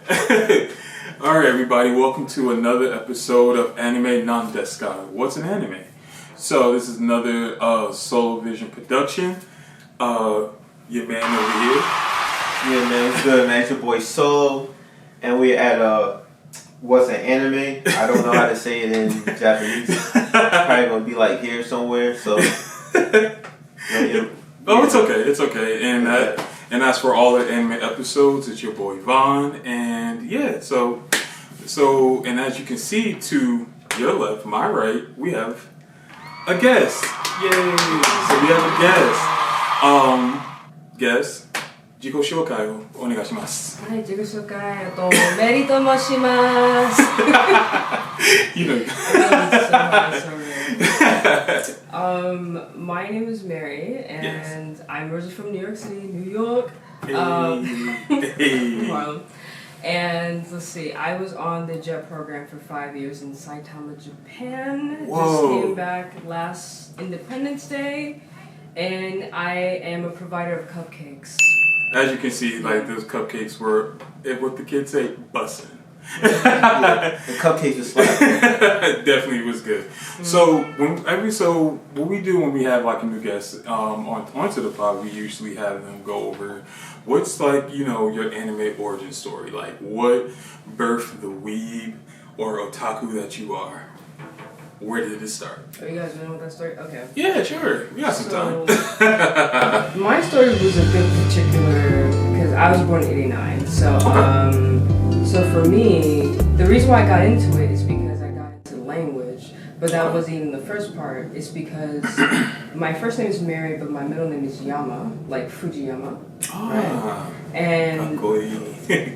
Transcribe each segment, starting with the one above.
Alright, everybody, welcome to another episode of Anime Non Deska. What's an anime? So, this is another Soul Vision production. Your man over here. Yeah, man, what's good, man? It's your boy Soul, and we're at what's an anime? I don't know how to say it in Japanese. Probably gonna be like here somewhere. So, it's okay. And as for all the anime episodes, it's your boy Vaughn, and yeah, so, and as you can see to your left, my right, we have a guest. Yay! So we have a guest. 自己紹介をお願いします。はい、自己紹介メリと申します。You know. My name is Mary, and I'm originally from New York City, New York. And let's see, I was on the JET program for 5 years in Saitama, Japan. Whoa. Just came back last Independence Day, and I am a provider of cupcakes. As you can see, like those cupcakes were, what the kids say, bussin'. The cupcakes was slapping. Definitely was good. So what we do when we have like a new guest onto the pod, we usually have them go over what's like, you know, your anime origin story, like what birthed the weeb or otaku that you are. Where did it start? Oh, you guys know what that story? Okay. Yeah, sure. We got some time. My story was a bit particular because I was born in '89. So, so for me, the reason why I got into it is because I got into language. But that wasn't even the first part. It's because my first name is Mary, but my middle name is Yama, like Fujiyama. Right? And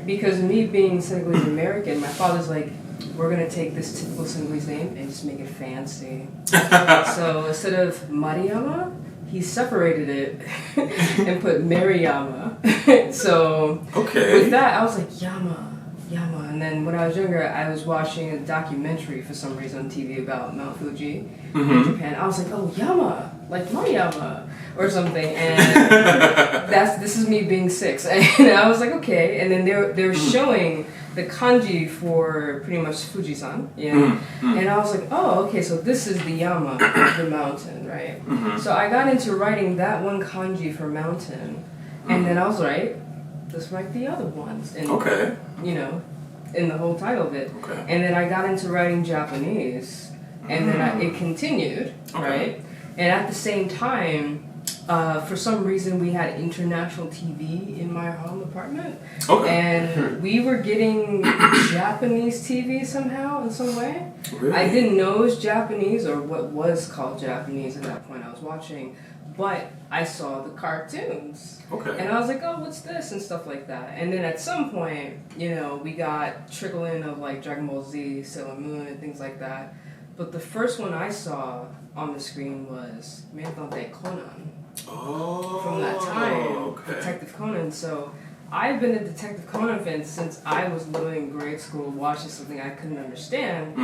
because of me being Senegalese American, my father's like, we're going to take this typical Senegalese name and just make it fancy. So instead of Mariama, he separated it and put Mariyama. So with that, I was like, Yama. And then when I was younger, I was watching a documentary for some reason on TV about Mount Fuji in Japan. I was like, oh, Yama, like Mariyama or something. And this is me being 6. And I was like, okay. And then they were showing the kanji for pretty much Fujisan, and I was like, oh, okay, so this is the Yama, the mountain, right? So I got into writing that one kanji for mountain, and then I was like, let's write the other ones, and you know, in the whole title of it, and then I got into writing Japanese, and then it continued, right? And at the same time, for some reason, we had international TV in my home apartment. And we were getting Japanese TV somehow, in some way. Really? I didn't know it was Japanese, or what was called Japanese at that point I was watching, but I saw the cartoons. And I was like, oh, what's this? And stuff like that. And then at some point, you know, we got trickle-in of like Dragon Ball Z, Sailor Moon, and things like that. But the first one I saw on the screen was Meitante Conan. From that time, Detective Conan. So I've been a Detective Conan fan since I was literally in grade school watching something I couldn't understand,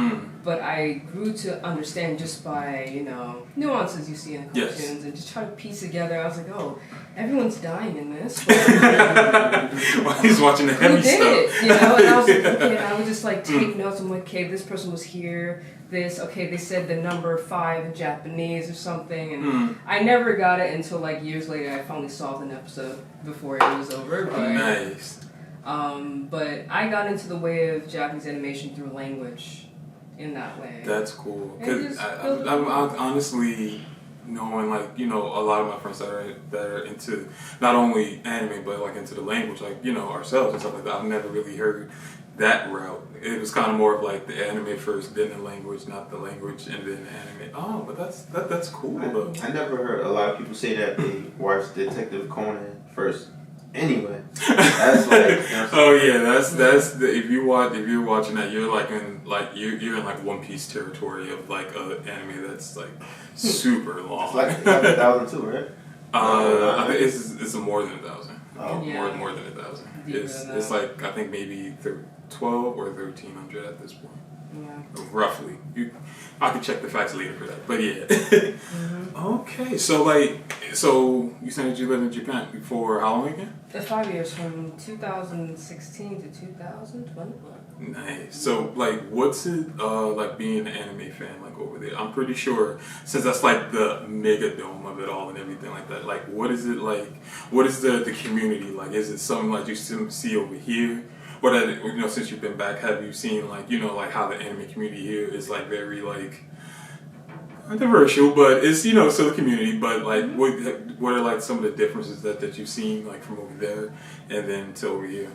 but I grew to understand just by, you know, nuances you see in the cartoons and just try to piece together. I was like, oh, everyone's dying in this. While he's watching the heavy stuff. Who did it? You know, and I was like, okay, and I would just like take notes. I'm like, okay, this person was here. They said the number 5 in Japanese or something, and I never got it until like years later. I finally solved an episode before it was over. But, nice. But I got into the way of Japanese animation through language, in that way. That's cool. Cause I'm honestly knowing, like, you know, a lot of my friends that are into not only anime but like into the language, like, you know, ourselves and stuff like that. I've never really heard that route. It was kind of more of like the anime first, then the language, not the language and then the anime. Oh, but that's cool though. I never heard a lot of people say that they watched Detective Conan first. Anyway, that's like, you know, oh yeah, that's the if you're watching that, you're like in like One Piece territory of like anime that's like super long. It's like 1,002, right? I think it's more than 1,000. Oh, yeah. More than 1,000. It's like I think maybe 12 or 1,300 at this point. Yeah. Roughly. I can check the facts later for that. But yeah. Okay. So you said that you lived in Japan for how long again? 5 years, from 2016 to 2021. Nice. So, what's it like being an anime fan over there? I'm pretty sure since that's the mega dome of it all and everything like that. What is it like? What is the community like? Is it something like you see over here? Or that since you've been back, have you seen how the anime community here is very controversial, but it's still a community. But what are some of the differences that you've seen from over there and then to over here?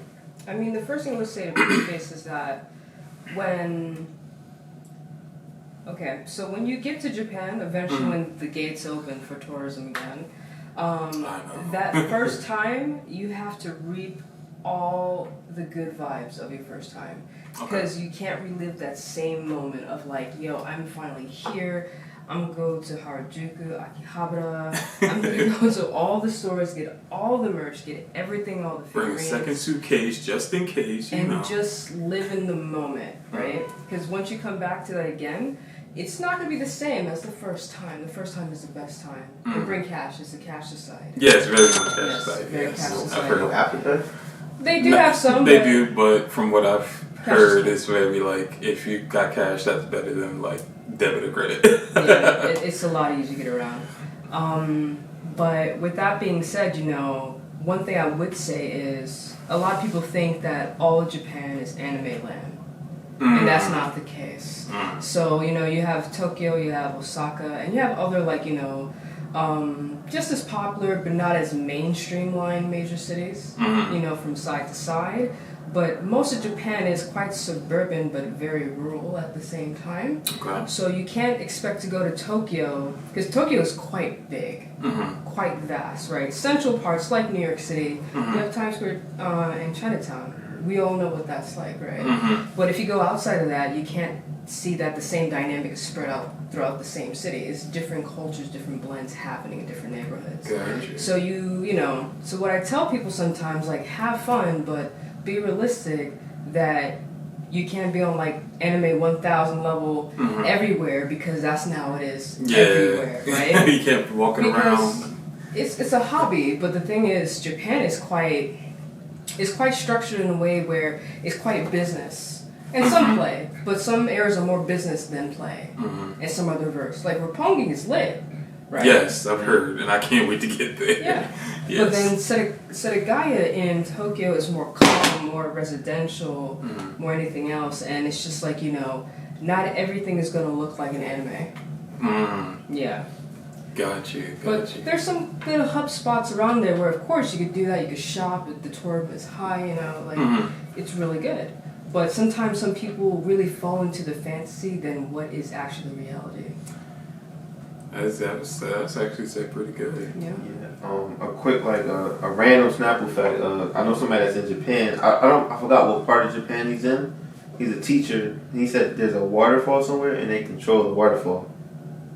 I mean, the first thing I would say to preface is that when you get to Japan, eventually when the gates open for tourism again, that first time you have to reap all the good vibes of your first time, because you can't relive that same moment of I'm finally here. I'm gonna go to Harajuku, Akihabara. I'm gonna go to all the stores, get all the merch, get everything, all the figurines. Bring a second suitcase just in case, and just live in the moment, right? Because once you come back to that again, it's not gonna be the same as the first time. The first time is the best time. And bring cash. It's a cash society. Yeah, it's very much cash society. Very cash society. I've heard of Africa. They do have some. They do, but from what I've heard, it's very if you got cash, that's better than debit or credit. Yeah, it's a lot easier to get around. But with that being said, one thing I would say is a lot of people think that all of Japan is anime land, and that's not the case. So you have Tokyo, you have Osaka, and you have other just as popular but not as mainstream line major cities, from side to side. But most of Japan is quite suburban but very rural at the same time. Okay. So you can't expect to go to Tokyo, because Tokyo is quite big, quite vast, right? Central parts like New York City, you have Times Square and Chinatown. We all know what that's like, right? But if you go outside of that, you can't see that the same dynamic is spread out throughout the same city. It's different cultures, different blends happening in different neighborhoods. Gotcha. So so what I tell people sometimes, have fun, but be realistic that you can't be on anime 1000 level everywhere, because that's not how it is everywhere, right? You can't be walking around. It's a hobby, but the thing is, Japan is quite structured in a way where it's quite business. And some play, but some areas are more business than play. And some are the reverse. Roppongi is lit, right? Yes, I've heard, and I can't wait to get there. Yeah. Yes. But then Setagaya in Tokyo is more calm, more residential, more anything else. And it's just not everything is going to look like an anime. Yeah. Got you. But there's some little hub spots around there where, of course, you could do that. You could shop. The tourism is high, it's really good. But sometimes some people really fall into the fantasy than what is actually the reality. That's actually pretty good. Yeah. A quick a random Snapple fact. I know somebody that's in Japan. I forgot what part of Japan he's in. He's a teacher. He said there's a waterfall somewhere and they control the waterfall.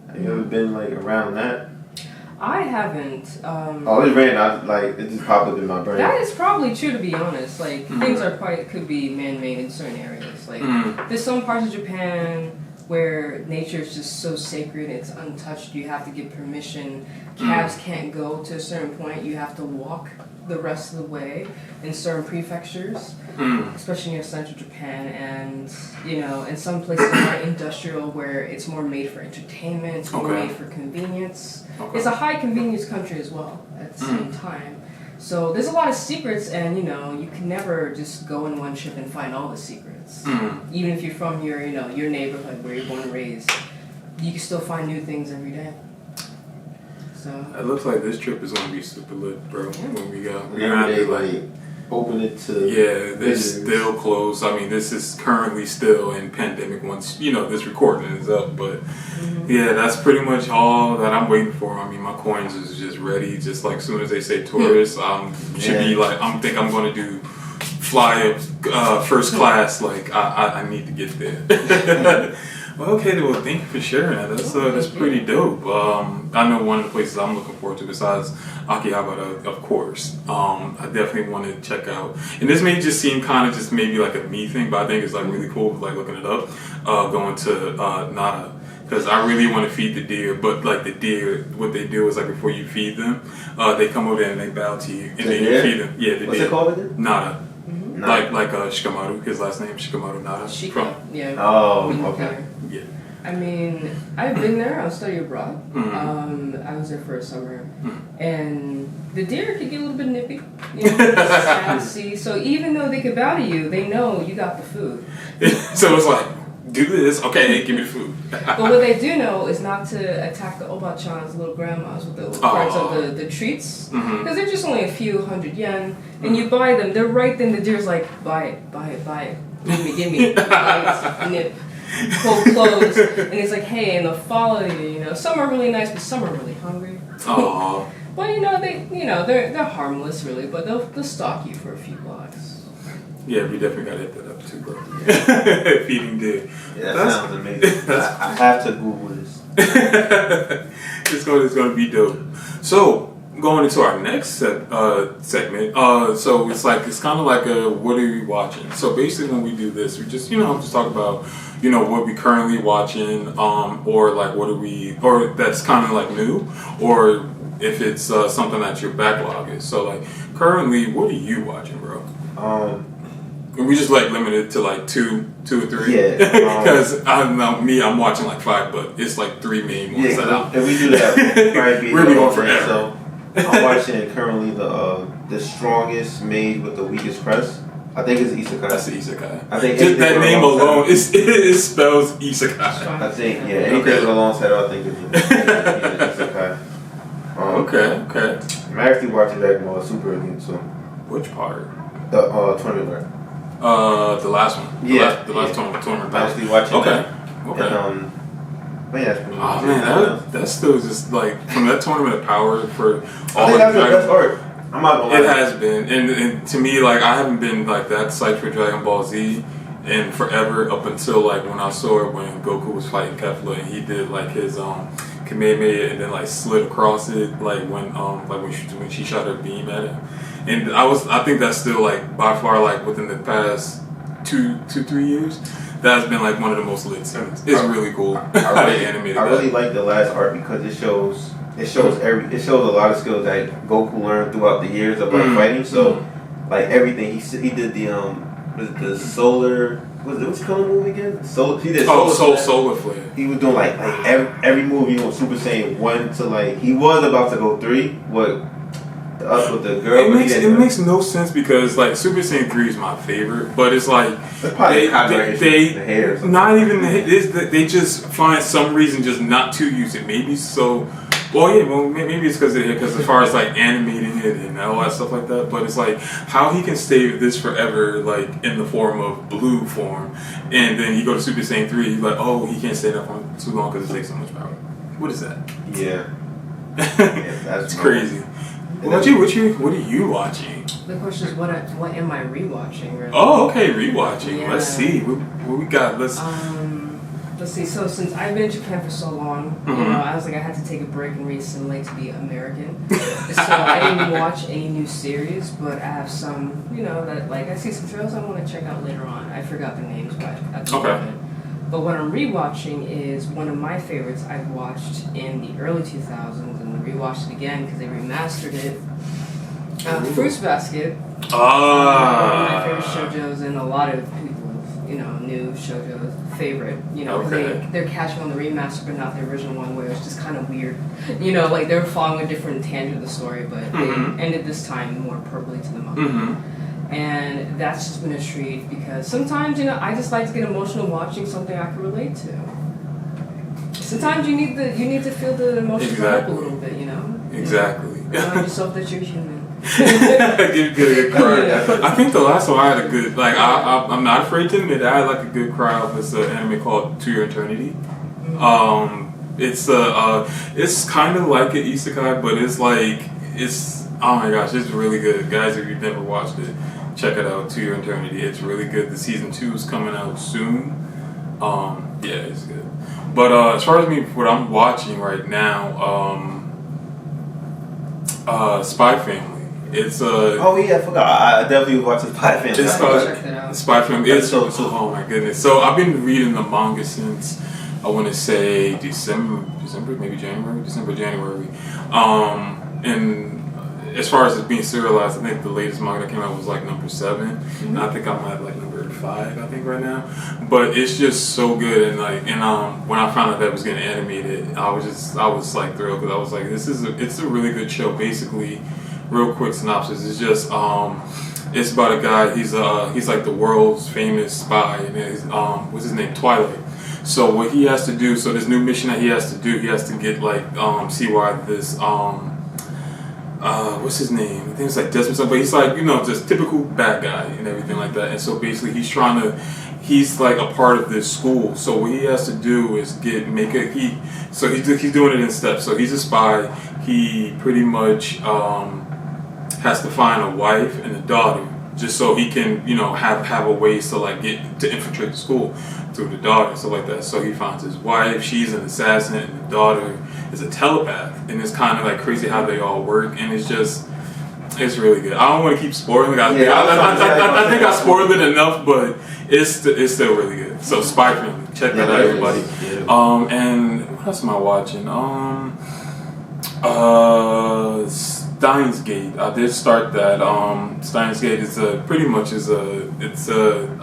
Have you ever been around that? I haven't. It's random. It just popped up in my brain. That is probably true, to be honest. Things could be man-made in certain areas. There's some parts of Japan where nature is just so sacred, it's untouched. You have to get permission. Cabs can't go to a certain point. You have to walk the rest of the way in certain prefectures, especially near central Japan. And in some places are more industrial, where it's more made for entertainment, it's more made for convenience. It's a high convenience country as well at the same time. So there's a lot of secrets, and you can never just go in one trip and find all the secrets. Even if you're from your neighborhood where you're born and raised, you can still find new things every day. So it looks like this trip is gonna be super lit, bro. When we go, we're gonna be open it to. Yeah, they're still closed. I mean, this is currently still in pandemic once this recording is up, but yeah, that's pretty much all that I'm waiting for. I mean, my coins is just ready. Just as soon as they say tourists, should be I'm going to do fly up first class. I need to get there. Okay, well, thank you for sharing that. That's pretty dope. I know one of the places I'm looking forward to besides Akihabara, of course. I definitely want to check out. And this may just seem kind of just maybe a me thing, but I think it's really cool, looking it up. going to Nada. Because I really want to feed the deer, but like the deer, what they do is like before you feed them, they come over there and they bow to you, and then you feed them. Yeah, the What's deer. it called again? Nada. Mm-hmm. Like Shikamaru, his last name Shikamaru Nada. Yeah. Oh, okay. Yeah. I mean, I've been there on study abroad. Mm-hmm. I was there for a summer, Mm-hmm. and the deer could get a little bit nippy, sassy. So even though they could bow to you, they know you got the food. So it's like, do this, okay, give me the food. But what they do know is not to attack the Obachans, little grandmas, with the little parts of the treats. Because they're just only a few hundred yen. And you buy them, they're right then, the deer's like, buy it. Give me. Bite, nip, pull clothes. And it's like, hey, and they'll follow you, Some are really nice, but some are really hungry. Oh. But, they're harmless, really, but they'll stalk you for a few blocks. Yeah, we definitely gotta hit that up too, bro. Feeding deer. Yeah, that sounds amazing. I have to Google this. It's gonna be dope. So going into our next segment. So it's kind of like a what are we watching? So basically, when we do this, we just just talk about what we currently watching, or like or that's kind of like new, or if it's something that your backlog is. So like currently, what are you watching, bro? And we just like limited to like two or three. Yeah. Because I'm watching like 5, but it's like 3 main ones. Yeah, if we do that, we'll probably be we'll be going forever. So I'm watching currently the strongest made with the weakest crest. I think it's isekai. That's the isekai. I think just that name alone, it spells isekai. I think anything with a long title, I think it's isekai. Okay. I'm actually watching Dragon Ball Super again, so. Which part? The tournament. The last one. Yeah. The last tournament. I'm actually watching that. Okay. And, that's still just like from that tournament of power for all. I think that's the best art. I'm not gonna lie. It has been, and to me, like I haven't been like that psyched for Dragon Ball Z in forever up until like when I saw it when Goku was fighting Kefla and he did like his Kamehameha and then like slid across it like when she shot her beam at him. And I think that's still like by far like within the past 2-3 years, that has been like one of the most lit scenes. It's really cool. I really like the last art because it shows a lot of skills that Goku learned throughout the years of fighting. So like everything he did the solar. What's the color movie again? He did Solar Flare. He was doing like every move. Super Saiyan 1 to like he was about to go 3. Us with the girl. It makes no sense because like Super Saiyan 3 is my favorite, but it's like they the hair. Not even they just find some reason just not to use it. Maybe so. Well, maybe it's because as far as like animating it and all that stuff like that. But it's like how he can stay with this forever, like in the form of blue form, and then you go to Super Saiyan 3, he's like, oh, he can't stay that for too long because it takes so much power. What is that? Yeah, that's crazy. What are you watching? The question is, what am I rewatching? Really? Oh, okay, rewatching. Yeah. Let's see what we got. Let's see. So since I've been in Japan for so long, I was like, I had to take a break and reassimilate to be American. So I didn't watch any new series, but I have some, that like I see some trailers I want to check out later on. I forgot the names, but at the moment. But what I'm rewatching is one of my favorites I've watched in the early 2000s and rewatched it again because they remastered it. Fruits Basket. One of my favorite shoujos and a lot of people's, new shoujo's favorite. They're catching on the remaster but not the original one where it's just kind of weird. Like they were following a different tangent of the story, but they ended this time more appropriately to the manga. And that's just been a treat because sometimes, I just like to get emotional watching something I can relate to. Sometimes you need to feel the emotions up a little bit, Exactly. Remind yourself that you're human. Get a good cry. I think the last one I had a good I'm not afraid to admit I had like a good cry off this anime called To Your Eternity. It's kind of like an isekai, but it's oh my gosh, it's really good, guys. If you've never watched it, check it out. To Your Eternity. It's really good. The season 2 is coming out soon. Yeah, it's good. But as far as what I'm watching right now, Spy Family. It's Oh yeah, I forgot. I definitely was watching Spy Family. It's called Spy Family. It's so oh my goodness. So I've been reading the manga since I want to say December, maybe January. And as far as it being serialized, I think the latest manga that came out was like number 7. And I think I'm at like number 5, I think right now. But it's just so good, and when I found out that it was getting animated, I was like thrilled, because I was like, it's a really good show. Basically, real quick synopsis, it's just it's about a guy. He's like the world's famous spy, and what's his name, Twilight. So what he has to do, so this new mission that he has to do, he has to get like see why this what's his name? I think it's like Desmond something, but he's like, just typical bad guy and everything like that. And so basically he's like a part of this school. So what he has to do is he's doing it in steps. So he's a spy. He pretty much has to find a wife and a daughter, just so he can, have a ways to like get to infiltrate the school through the daughter and stuff like that. So he finds his wife, she's an assassin, and the daughter is a telepath, and it's kind of like crazy how they all work, and it's really good. I don't want to keep spoiling. I think I spoiled it enough, but it's still really good. So Spy Family, check that out, everybody. And what else am I watching? Steins Gate. I did start that. Steins Gate is I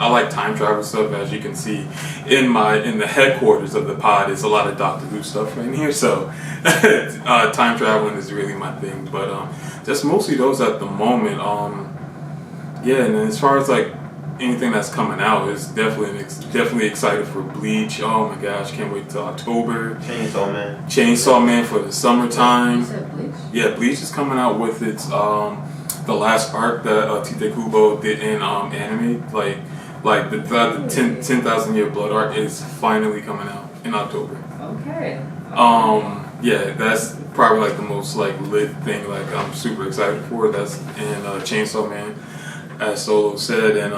like time travel stuff, as you can see in the headquarters of the pod. It's a lot of Doctor Who stuff right here, so time traveling is really my thing. But just mostly those at the moment. Yeah, and then as far as like anything that's coming out, is definitely excited for Bleach. Oh my gosh, can't wait till October. Chainsaw Man for the summertime. You said Bleach? Yeah, Bleach is coming out with its the last arc that Tite Kubo did in anime, like the 10,000 year blood arc is finally coming out in October. Okay. Yeah, that's probably like the most like lit thing, like I'm super excited for. That's in Chainsaw Man, as Solo said. And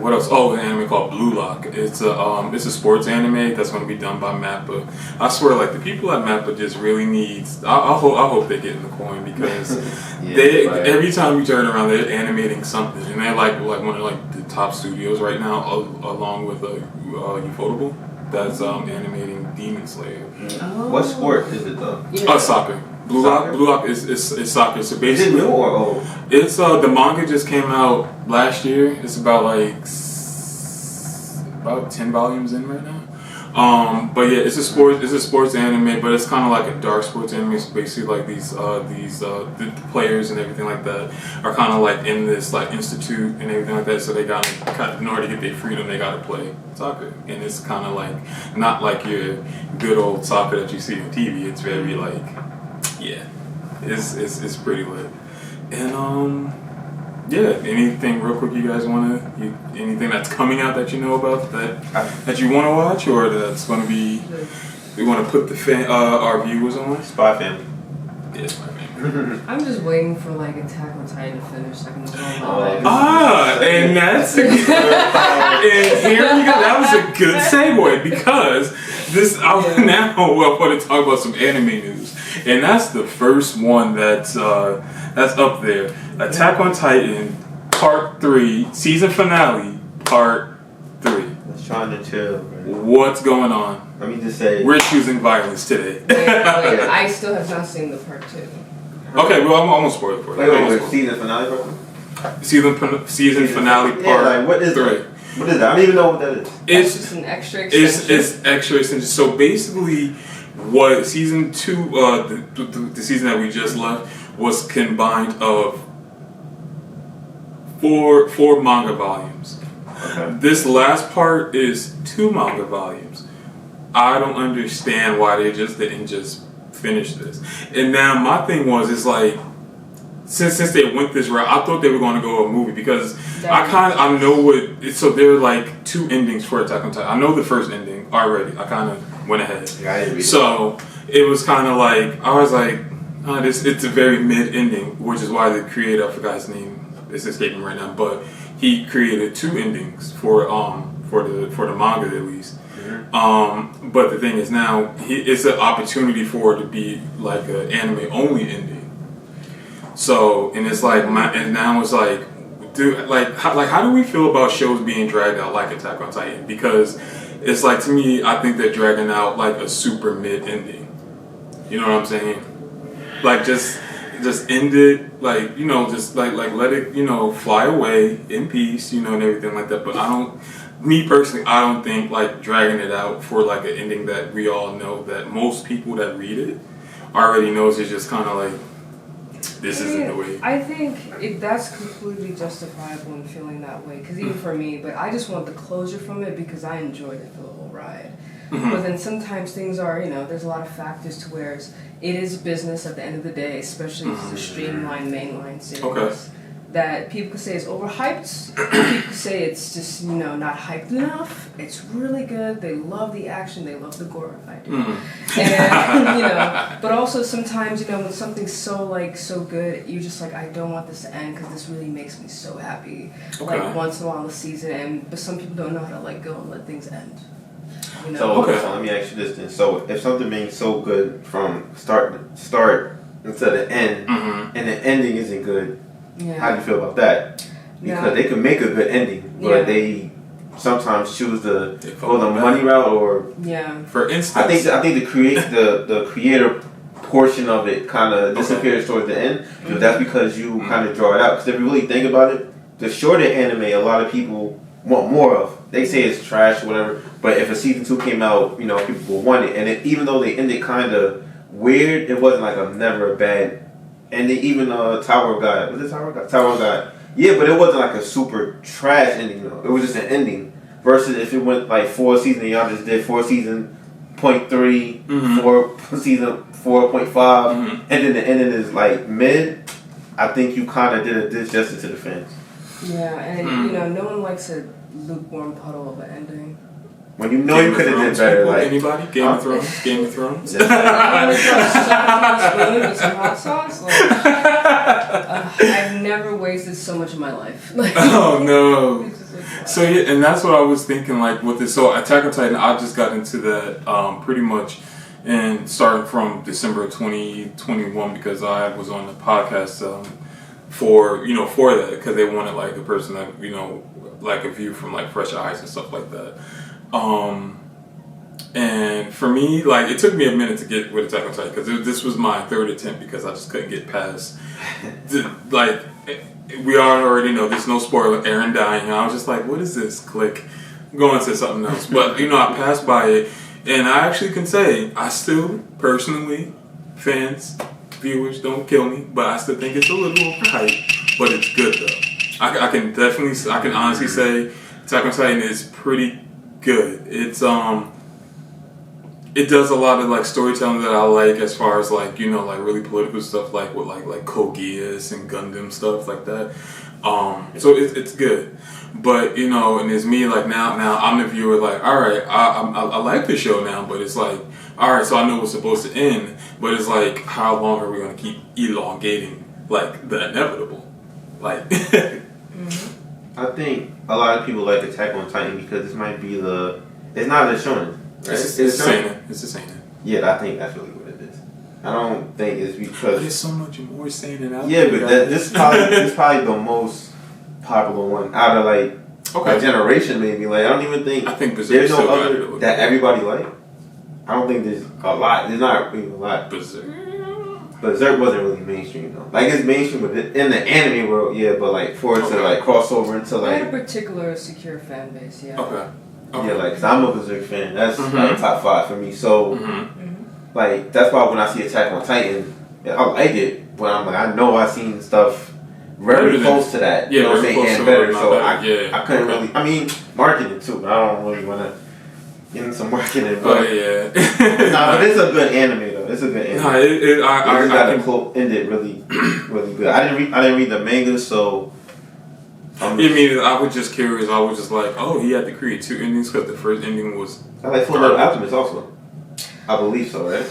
what else? Oh, an anime called Blue Lock. It's a sports anime that's going to be done by Mappa. I swear, like, the people at Mappa just really need. I hope they get in the coin, because every time you turn around, they're animating something, and they're like one of like the top studios right now, along with Ufotable, that's animating Demon Slayer. Oh. What sport is it though? Soccer. Blue Lock is soccer. So basically, is it new or old? It's the manga just came out last year. It's about like about 10 volumes in right now. But yeah, it's a sports anime, but it's kind of like a dark sports anime. So basically, like the players and everything like that are kind of like in this like institute and everything like that. So they in order to get their freedom, they gotta play soccer, and it's kind of like not like your good old soccer that you see on TV. It's very like. Yeah, it's pretty lit. And yeah, anything real quick you guys anything that's coming out that you know about that you want to watch, or that's going to be we want to put our viewers on? Spy Family. Yeah, Spy Family. I'm just waiting for like Attack on Titan to finish so I can and that's a good and here we go. That was a good segue, because I want to talk about some anime news, and that's the first one that's up there. Attack on Titan Part 3 season finale Part 3. Let's try to chill. What's going on? Let me just say we're choosing violence today. Wait, I still have not seen the Part 2. Okay, well, I'm almost spoiled for it. Wait, season finale part? Season finale part like, what is 3. That? What is that? I don't even know what that is. It's just an extra extension. It's extra extension. So basically, what season 2, the season that we just left, was combined of four manga volumes. Okay. This last part is 2 manga volumes. I don't understand why they just didn't just finish this. And now my thing is like, since they went this route, I thought they were going to go a movie, because I know what. So there are like 2 endings for Attack on Titan. I know the first ending already. I kind of went ahead. So it was kind of like, I was like, it's a very mid ending, which is why the creator, I forgot his name, it's escaping right now, but he created 2 endings for the manga at least. Mm-hmm. But the thing is now it's an opportunity for it to be like an anime only ending. So, and it's like, and now it's like, dude, how do we feel about shows being dragged out like Attack on Titan? Because it's like, to me, I think they're dragging out like a super mid ending. You know what I'm saying? Like, just end it, like, you know, just like let it, you know, fly away in peace, you know, and everything like that. But me personally, I don't think like dragging it out for like an ending that we all know that most people that read it already knows is just kind of like, this isn't the way. I think that's completely justifiable in feeling that way, because even for me, but I just want the closure from it because I enjoyed it for the whole ride. Mm-hmm. But then sometimes things are, you know, there's a lot of factors to where it is business at the end of the day, especially if it's a streamlined mainline series. Okay. That people could say is overhyped. People could say it's just, you know, not hyped enough. It's really good. They love the action. They love the gore. I do. And, you know, but also sometimes, you know, when something's so good, you're just like, I don't want this to end because this really makes me so happy. Okay. Like once in a while in the season, but some people don't know how to let go and let things end. You know? So let me ask you this then. So if something being so good from start to the end, and the ending isn't good, how do you feel about that? Because they can make a good ending, but they sometimes choose to go the money route, or for instance, I think the creator portion of it kind of disappears towards the end. So that's because you kind of draw it out. Because if you really think about it, the shorter anime a lot of people want more of. They say it's trash or whatever, but if a season 2 came out, you know, people will want it. And even though they ended kind of weird, it wasn't like never a bad. And they even Tower of God. Was it Tower of God? Tower of God. Yeah, but it wasn't like a super trash ending, though. It was just an ending. Versus if it went like 4 seasons, y'all just did 4 season 0.3, 4 season 4.5, and then the ending is like mid. I think you kind of did a disjustice to the fans. Yeah, and you know, no one likes a lukewarm puddle of an ending. When you know you could have did better, like anybody? Game of Thrones? Game of Thrones? With some hot sauce? I've never wasted so much of my life. Oh no. So yeah, and that's what I was thinking, like with this. So Attack on Titan, I just got into that pretty much, and starting from December 2021 because I was on the podcast for that, because they wanted like a person that, you know, like a view from like fresh eyes and stuff like that. And for me, like, it took me a minute to get with Attack on Titan because this was my third attempt because I just couldn't get past. Like, we already know there's no spoiler. Eren dying. And I was just like, what is this? Click. Go into something else. But you know, I passed by it, and I actually can say I still personally, fans, viewers, don't kill me, but I still think it's a little overhyped. But it's good though. I can honestly say Attack on Titan is pretty good. It's it does a lot of like storytelling that I like, as far as like, you know, like really political stuff, like with like Code Geass and Gundam stuff like that. So it's good, but you know, and it's me like now I'm the viewer, like, all right, I like the show now, but it's like, all right, so I know what's supposed to end, but it's like, how long are we gonna keep elongating like the inevitable, like? I think a lot of people like Attack on Titan because this might be it's not a shonen. Right? It's the seinen. Yeah, I think that's really what it is. I don't think it's because there's so much more seinen out there. Yeah, but this is probably the most popular one out of like a generation, maybe. Like, I think there's no other that everybody like. I don't think there's a lot. There's not really a lot. Berserk wasn't really mainstream though. Like, it's mainstream in the anime world, yeah, but like for it to like cross over into like. I had a particular secure fan base, yeah. Okay. Yeah, like, cause I'm a Berserk fan. That's like top 5 for me. So, like, that's why when I see Attack on Titan, I like it. But I'm like, I know I've seen stuff very close to that. You know what I'm saying? And better. So I couldn't really. I mean, marketing too. But I don't really want to get into marketing. But but it's a good anime though. It's a good anime. I got to end it really, really good. I didn't read the manga, so. I mean, I was just curious. I was just like, oh, he had to create 2 endings because the first ending was. I like Fullmetal Alchemist also. I believe so, right?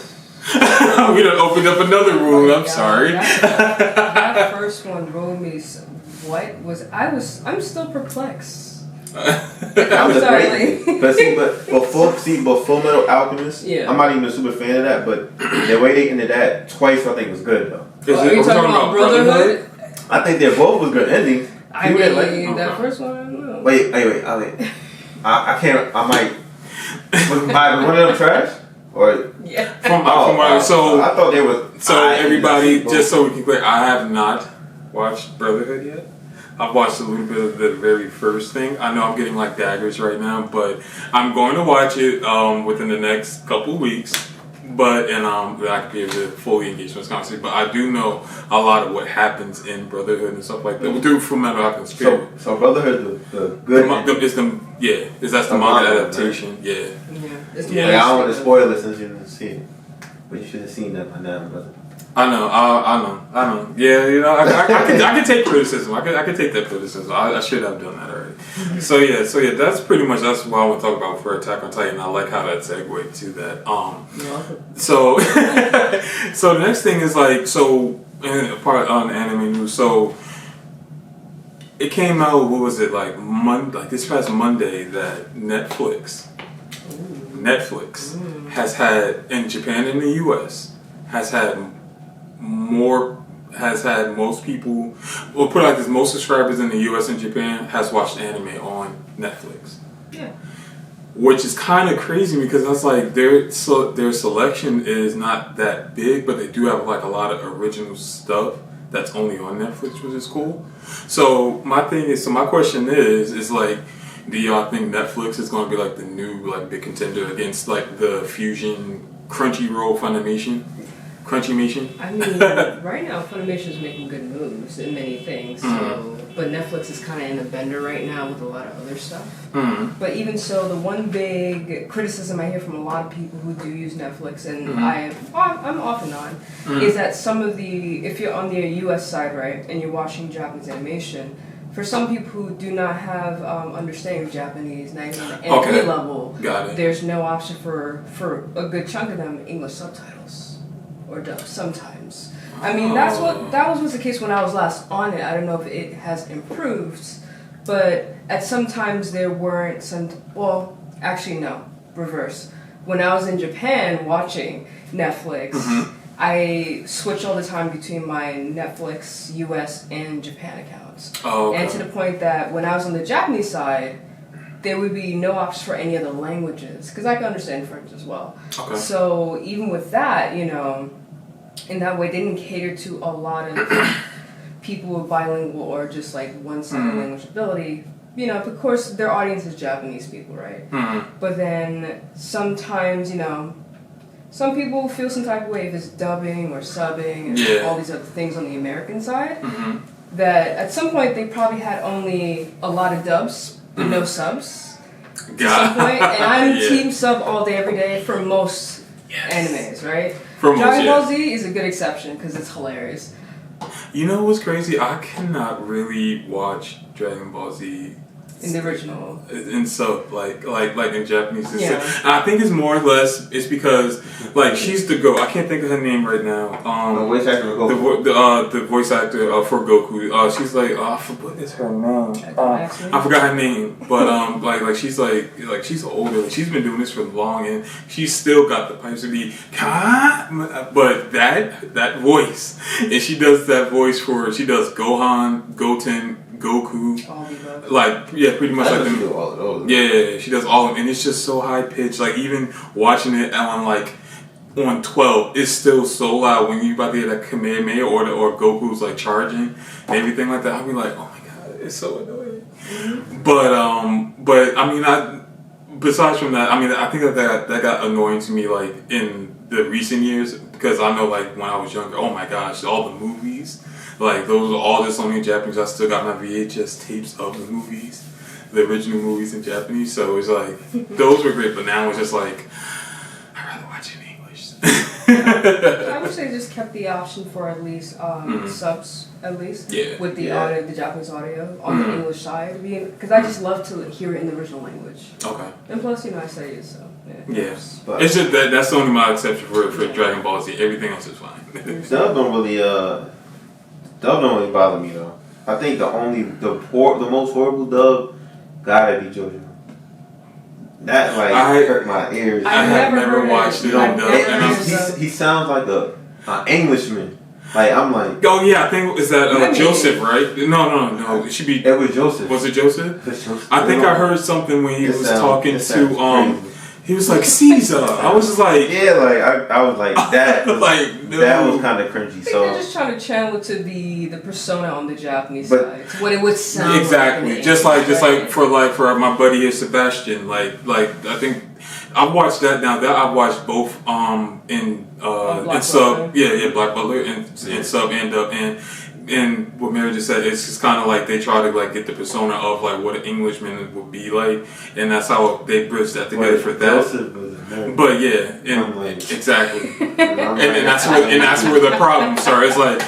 We done opened up another room. I'm sorry. That first one rolled me. I'm still perplexed. I'm sorry. But Fullmetal Alchemist. Yeah. I'm not even a super fan of that, but the way they ended that twice, I think was good though. Are you talking about Brotherhood? I think they both was good endings. I mean, that first one, I don't know. Wait. I can't. I might. Was one of them trash? Or yeah. So I thought they were. So everybody, just so we can clear, I have not watched Brotherhood yet. I've watched a little bit of the very first thing. I know I'm getting like daggers right now, but I'm going to watch it within the next couple of weeks. But I could be able to fully engage in this conversation. But I do know a lot of what happens in Brotherhood and stuff like that. We do from Metal Alchemist. So Brotherhood, the good. That's the manga adaptation. Yeah. I don't want to spoil it since you didn't see it, but you should have seen that by now, brother. I know. Yeah, I can take criticism. I can take that criticism. I should have done that already. So yeah, that's pretty much what I want to talk about for Attack on Titan. I like how that segued to that. So so the next thing is part on anime news. So it came out. What was it like this past Monday that Netflix has had in Japan and the US has had most people, we'll put it like this, most subscribers in the US and Japan has watched anime on Netflix. Yeah. Which is kind of crazy because that's like their selection is not that big, but they do have like a lot of original stuff that's only on Netflix, which is cool. So my question is like, do y'all think Netflix is going to be like the new like big contender against like the Fusion, Crunchyroll, Funimation? I mean, right now Funimation is making good moves in many things. But Netflix is kind of in a bender right now with a lot of other stuff. But even so, the one big criticism I hear from a lot of people who do use Netflix, and I'm off and on, is that if you're on the US side, right, and you're watching Japanese animation, for some people who do not have understanding of Japanese, not even at any level, there's no option for a good chunk of them English subtitles. Or dub sometimes. I mean, that was the case when I was last on it. I don't know if it has improved, but at sometimes there weren't some. Well, actually no, reverse. When I was in Japan watching Netflix, I switch all the time between my Netflix US and Japan accounts. And to the point that when I was on the Japanese side, there would be no option for any other languages because I can understand French as well. So even with that, in that way, they didn't cater to a lot of people with bilingual or just like one-sided language ability. Of course, their audience is Japanese people, right? But then sometimes, some people feel some type of way if it's dubbing or subbing and all these other things on the American side. That at some point they probably had only a lot of dubs but no subs. At some point, and I'm team sub all day, every day for most animes, right? Dragon Ball Z is a good exception because it's hilarious. You know what's crazy? I cannot really watch Dragon Ball Z in the original. In sub, like in Japanese. And I think it's more or less, it's because, like, she's the GOAT. I can't think of her name right now. The voice actor for Goku. The voice actor for Goku. She's like, what is her name? I forgot her name. But, like she's she's older. Like, she's been doing this for long, and she's still got the pipes to be, but that voice, and she does that voice she does Gohan, Goten, Goku, pretty much like them. Do all of those. Yeah, she does all of them, and it's just so high pitched. Like even watching it on 12, it's still so loud when you about to get a Kamehameha or Goku's like charging and everything like that. I'll be like, oh my god, it's so annoying. But I mean, besides from that, I mean, I think that got annoying to me like in the recent years because I know like when I was younger, oh my gosh, all the movies. Like, those are all just only in Japanese. I still got my VHS tapes of the movies, the original movies in Japanese. So it's like, those were great, but now it's just like, I'd rather watch it in English. I wish they just kept the option for at least subs, at least, with the audio, the Japanese audio on the English side. Because I just love to hear it in the original language. Okay. And plus, I study it, so. Yeah. But it's just that's only my exception for Dragon Ball Z. Everything else is fine. Dub don't really bother me though. I think the most horrible dub gotta be JoJo. That hurt my ears. I have never watched it on dub. He sounds like an Englishman. Like I'm like. Oh yeah, I think is that Joseph, right? No. It should be. It was Joseph. Was it Joseph? It's Joseph. I think I heard something when he was talking to He was like Caesar. I was just like, yeah, like I was like that. Was, like no. That was kind of cringy. I think so they're just trying to channel it to the persona on the Japanese side, to what it would sound exactly. Like just like for my buddy here Sebastian. Like I think I've watched that now. That I've watched both in sub. Yeah, Black Butler and sub and dub and what Mary just said, it's just kind of like they try to like get the persona of like what an Englishman would be like, and that's how they bridge that together for that. But yeah, and like, exactly, and that's where the problem starts. It's like,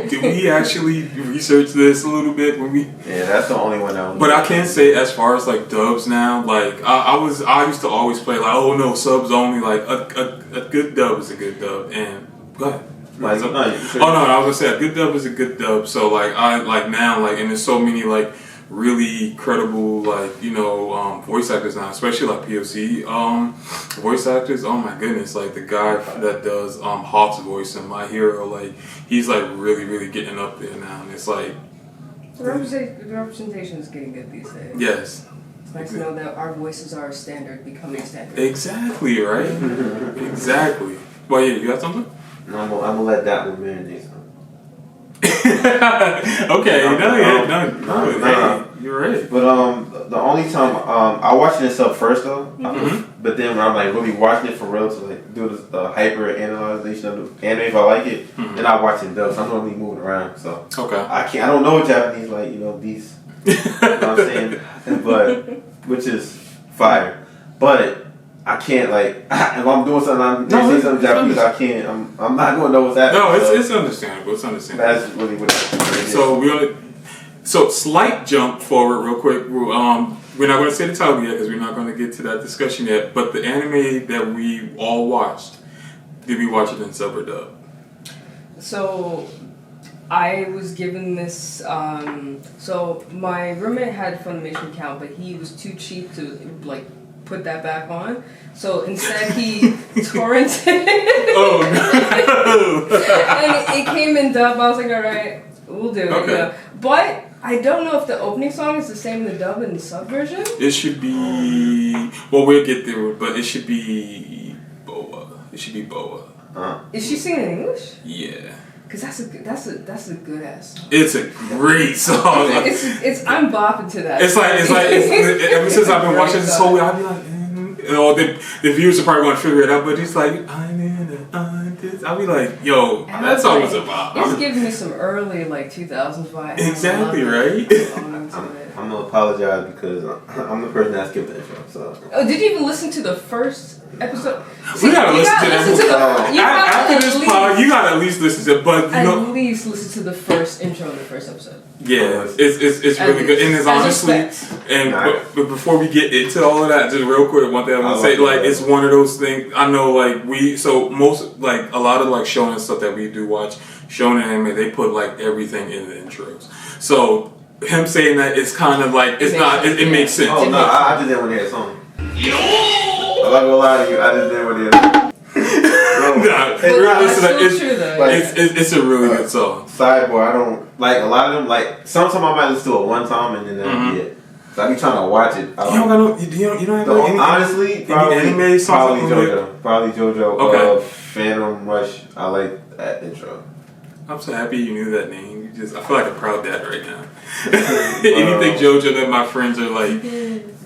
did we actually research this a little bit when we? Yeah, that's the only one I. But I can't say as far as like dubs now. Like I used to always play like, oh no, subs only. Like a good dub is a good dub, and go ahead. I was gonna say a good dub is a good dub. So like now and there's so many like really credible like voice actors now, especially like POC voice actors. Oh my goodness, like the guy that does Hawk's voice in My Hero, like he's like really getting up there now, and it's like the representation is getting good these days. Yes. It's nice to know that our voices are becoming standard. Exactly right. Exactly. Well, yeah, you got something? No, I'm gonna let that one marinate. Okay, no, you're right. But the only time I watched it in sub first though, but then when I'm like really watching it for real to like do this hyper analyzation of the anime if I like it, then I watch it in dub. So I'm normally moving around, so I don't know Japanese like these, you know what I'm saying, but which is fire, but. I can't if I'm doing something, say something Japanese, I can't. I'm not gonna know what's happening. No, it's understandable. It's understandable. That's really what it is. So slight jump forward real quick. We're not going to say the title yet because we're not going to get to that discussion yet. But the anime that we all watched, did we watch it in sub or dub? So I was given this. So my roommate had Funimation account, but he was too cheap to put that back on. So instead he torrented. Oh no! And it came in dub. I was like, all right, we'll do it. Okay. But I don't know if the opening song is the same in the dub and the sub version. It should be. Well, we'll get there, but it should be Boa. It should be Boa. Is she singing in English? Yeah. Cause that's a good ass song. It's a great song. it's I'm bopping to that. It's like ever since I've been watching this whole way, I'll be like, the viewers are probably going to figure it out, but it's like I'll be like, yo, and that song was a bop. It's giving me some early 2000s vibe. Exactly right. I'm gonna apologize because I'm the person that skipped the intro. So. Oh, did you even listen to the first episode? We gotta listen to that. After this pod, you gotta at least listen to it. But at least listen to the first intro in the first episode. Yeah, it's really good, and it's honestly, and but before we get into all of that, just real quick, one thing I want to say, it's one of those things. I know, most a lot of shonen stuff that we do watch, shonen anime, they put everything in the intros. So him saying that, it's kind of it makes sense. Oh no, I just didn't want to hear a song. I'm not gonna lie to you, I just didn't want to hear it's a really good song. Sidebar, I don't a lot of them. Sometimes I might listen to it one time and then that'll be it. So I be trying to watch it. You don't have any honestly probably anime songs. Probably JoJo. Okay. Phantom Rush. I like that intro. I'm so happy you knew that name. I feel like a proud dad right now. Anything JoJo that my friends are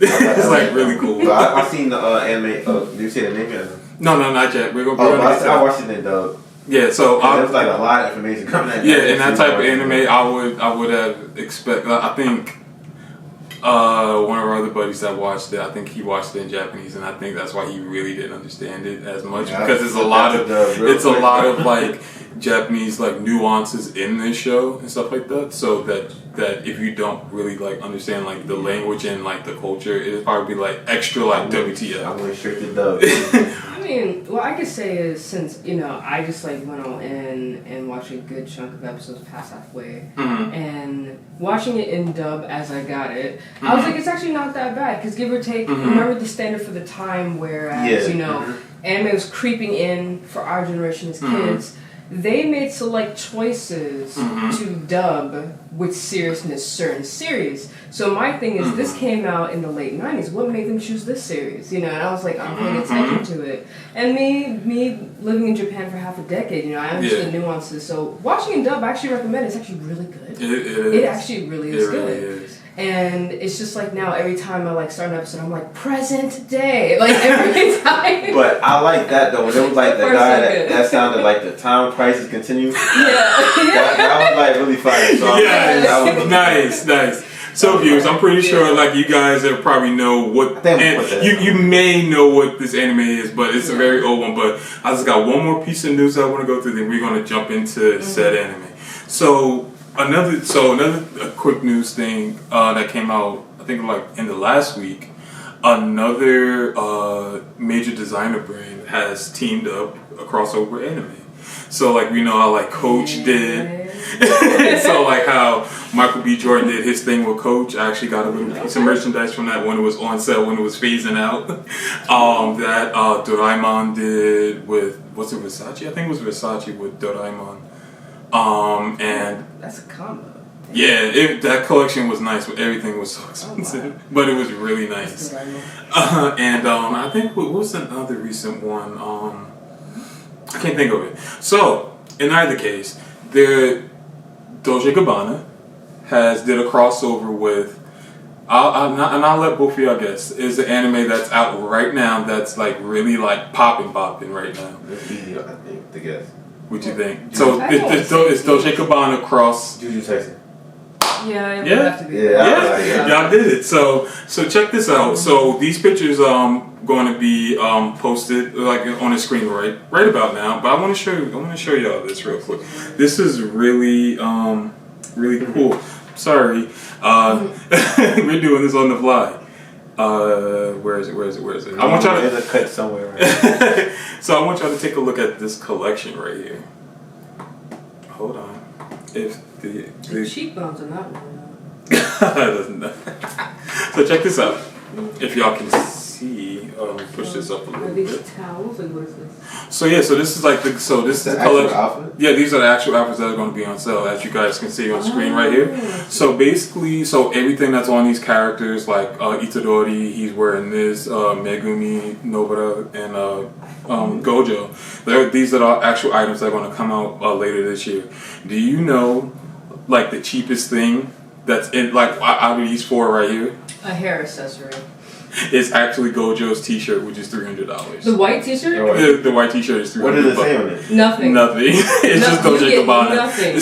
it's really cool. I seen the anime. Did you see the name yet? No, not yet. We're gonna. I watched it in dub. Yeah, so there's a lot of information coming at you. Yeah, in that type of anime, I would have expect. I think one of our other buddies that watched it, I think he watched it in Japanese, and I think that's why he really didn't understand it as much because it's a lot of Japanese nuances in this show and stuff like that. So that if you don't really understand the language and the culture, it'd probably be extra WTF. I went straight to dub. I mean, what I could say is since I just went all in and watched a good chunk of episodes past halfway, and watching it in dub as I got it, I was like, it's actually not that bad because give or take, remember the standard for the time, whereas anime was creeping in for our generation as kids. they made select choices to dub with seriousness certain series. So my thing is, this came out in the late 90s. What made them choose this series? You know, and I was like, I'm paying attention to it. And me living in Japan for half a decade, you know, I understood nuances. So watching in dub, I actually recommend it. It's actually really good. It actually really is good. Is. And it's just like now, every time I like start an episode, I'm like, present day, like every time. But I like that though. It was like the guy that sounded like the time crisis continue. That was like really funny. So nice. So viewers, I'm pretty sure like you guys probably know what, and you may know what this anime is, but it's a very old one. But I just got one more piece of news I want to go through, then we're going to jump into said anime. So another quick news thing that came out, I think like in the last week, another major designer brand has teamed up a crossover anime. So like we know how like Coach did, so like how Michael B. Jordan did his thing with Coach. I actually got a little piece of merchandise from that when it was on sale, when it was phasing out. That Doraemon did with, was it Versace? I think it was Versace with Doraemon. And that's a combo. Yeah, that collection was nice, but everything was so expensive. But it was really nice. And I think what was another recent one? I can't think of it. So in either case, the Dolce & Gabbana did a crossover with. I'll let both of y'all guess. Is the anime that's out right now that's like really like popping right now? It's easy, I think, to guess. What you think? So it's Dolce & Gabbana cross Jujutsu Kaisen. Yeah, it would have to be. Y'all did it. So check this out. So these pictures going to be posted like on the screen right about now. But I want to show y'all this real quick. This is really really cool. Sorry, we're doing this on the fly. Where is it? I want y'all to cut somewhere. Right? So I want y'all to take a look at this collection right here. Hold on. If the cheekbones are not doesn't. So check this out. If y'all can see, push this up a little bit. Are these towels? Like, what is this? So yeah, so this is like this is the collection. Outfit? Yeah, these are the actual outfits that are going to be on sale, as you guys can see on screen right here. So basically, everything that's on these characters, like Itadori, he's wearing this, Megumi, Nobara, and Gojo. These are the actual items that are going to come out later this year. Do you know, like the cheapest thing that's in like out of these four right here? A hair accessory. It's actually Gojo's T-shirt, which is $300. The white T-shirt? The white T-shirt is $300. What does it say on it? Nothing. It's just Dolce & Gabbana. Nothing.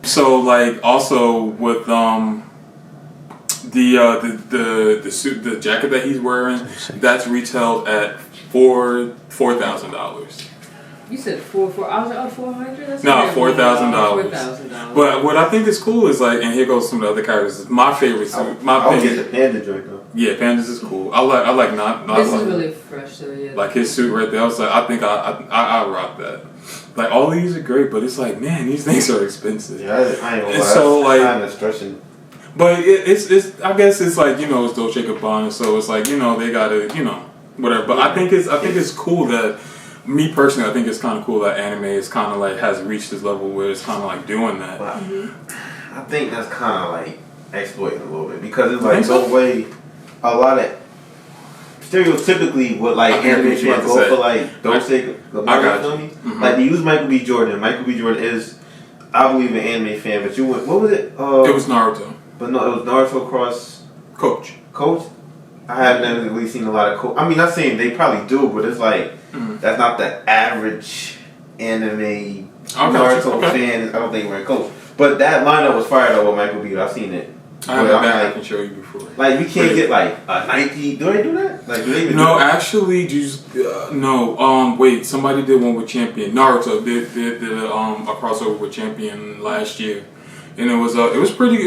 So like also with the suit, the jacket that he's wearing, that's retailed at $4,000. You said four. I was like, $400. That's no, $4,000. $4,000. But what I think is cool is like, and here goes some of the other characters. My favorite suit. I'll get the panda joint though. Yeah, Pandas is cool. I like not. This like, is really fresh though. Yeah. Like his suit right there. I was like, I think I rock that. Like all these are great, but it's like, man, these things are expensive. Yeah, I ain't gonna lie. So like, kind of stressing. But it's I guess it's like, you know, it's Dolce & Gabbana, so it's like, you know, they gotta, you know, whatever. But I think it's cool that, me personally, I think it's kind of cool that anime is kind of like has reached this level where it's kind of like doing that. But I think that's kind of like exploiting a little bit, because it's like no way a lot of stereotypically what like anime fans go for like Dolce & Gabbana. Like they use Michael B. Jordan. Michael B. Jordan is, I believe, an anime fan. But you went, what was it? It was Naruto. But no, it was Naruto cross Coach. I haven't really seen a lot of Coach. I mean, not saying they probably do, but it's like that's not the average anime Naruto fan. I don't think we're in Coach. But that lineup was fired up with Michael B. I've seen it. I have a bag I can show you before. Like you can't get like a Nike. Do they do that? Like do they even no, actually, no. Wait, somebody did one with Champion. Naruto did a crossover with Champion last year, and it was pretty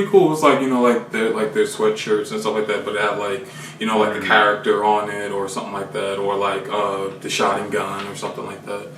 cool. It was like, you know, like their sweatshirts and stuff like that, but it had like, you know, like the character on it or something like that, or like the Sharingan or something like that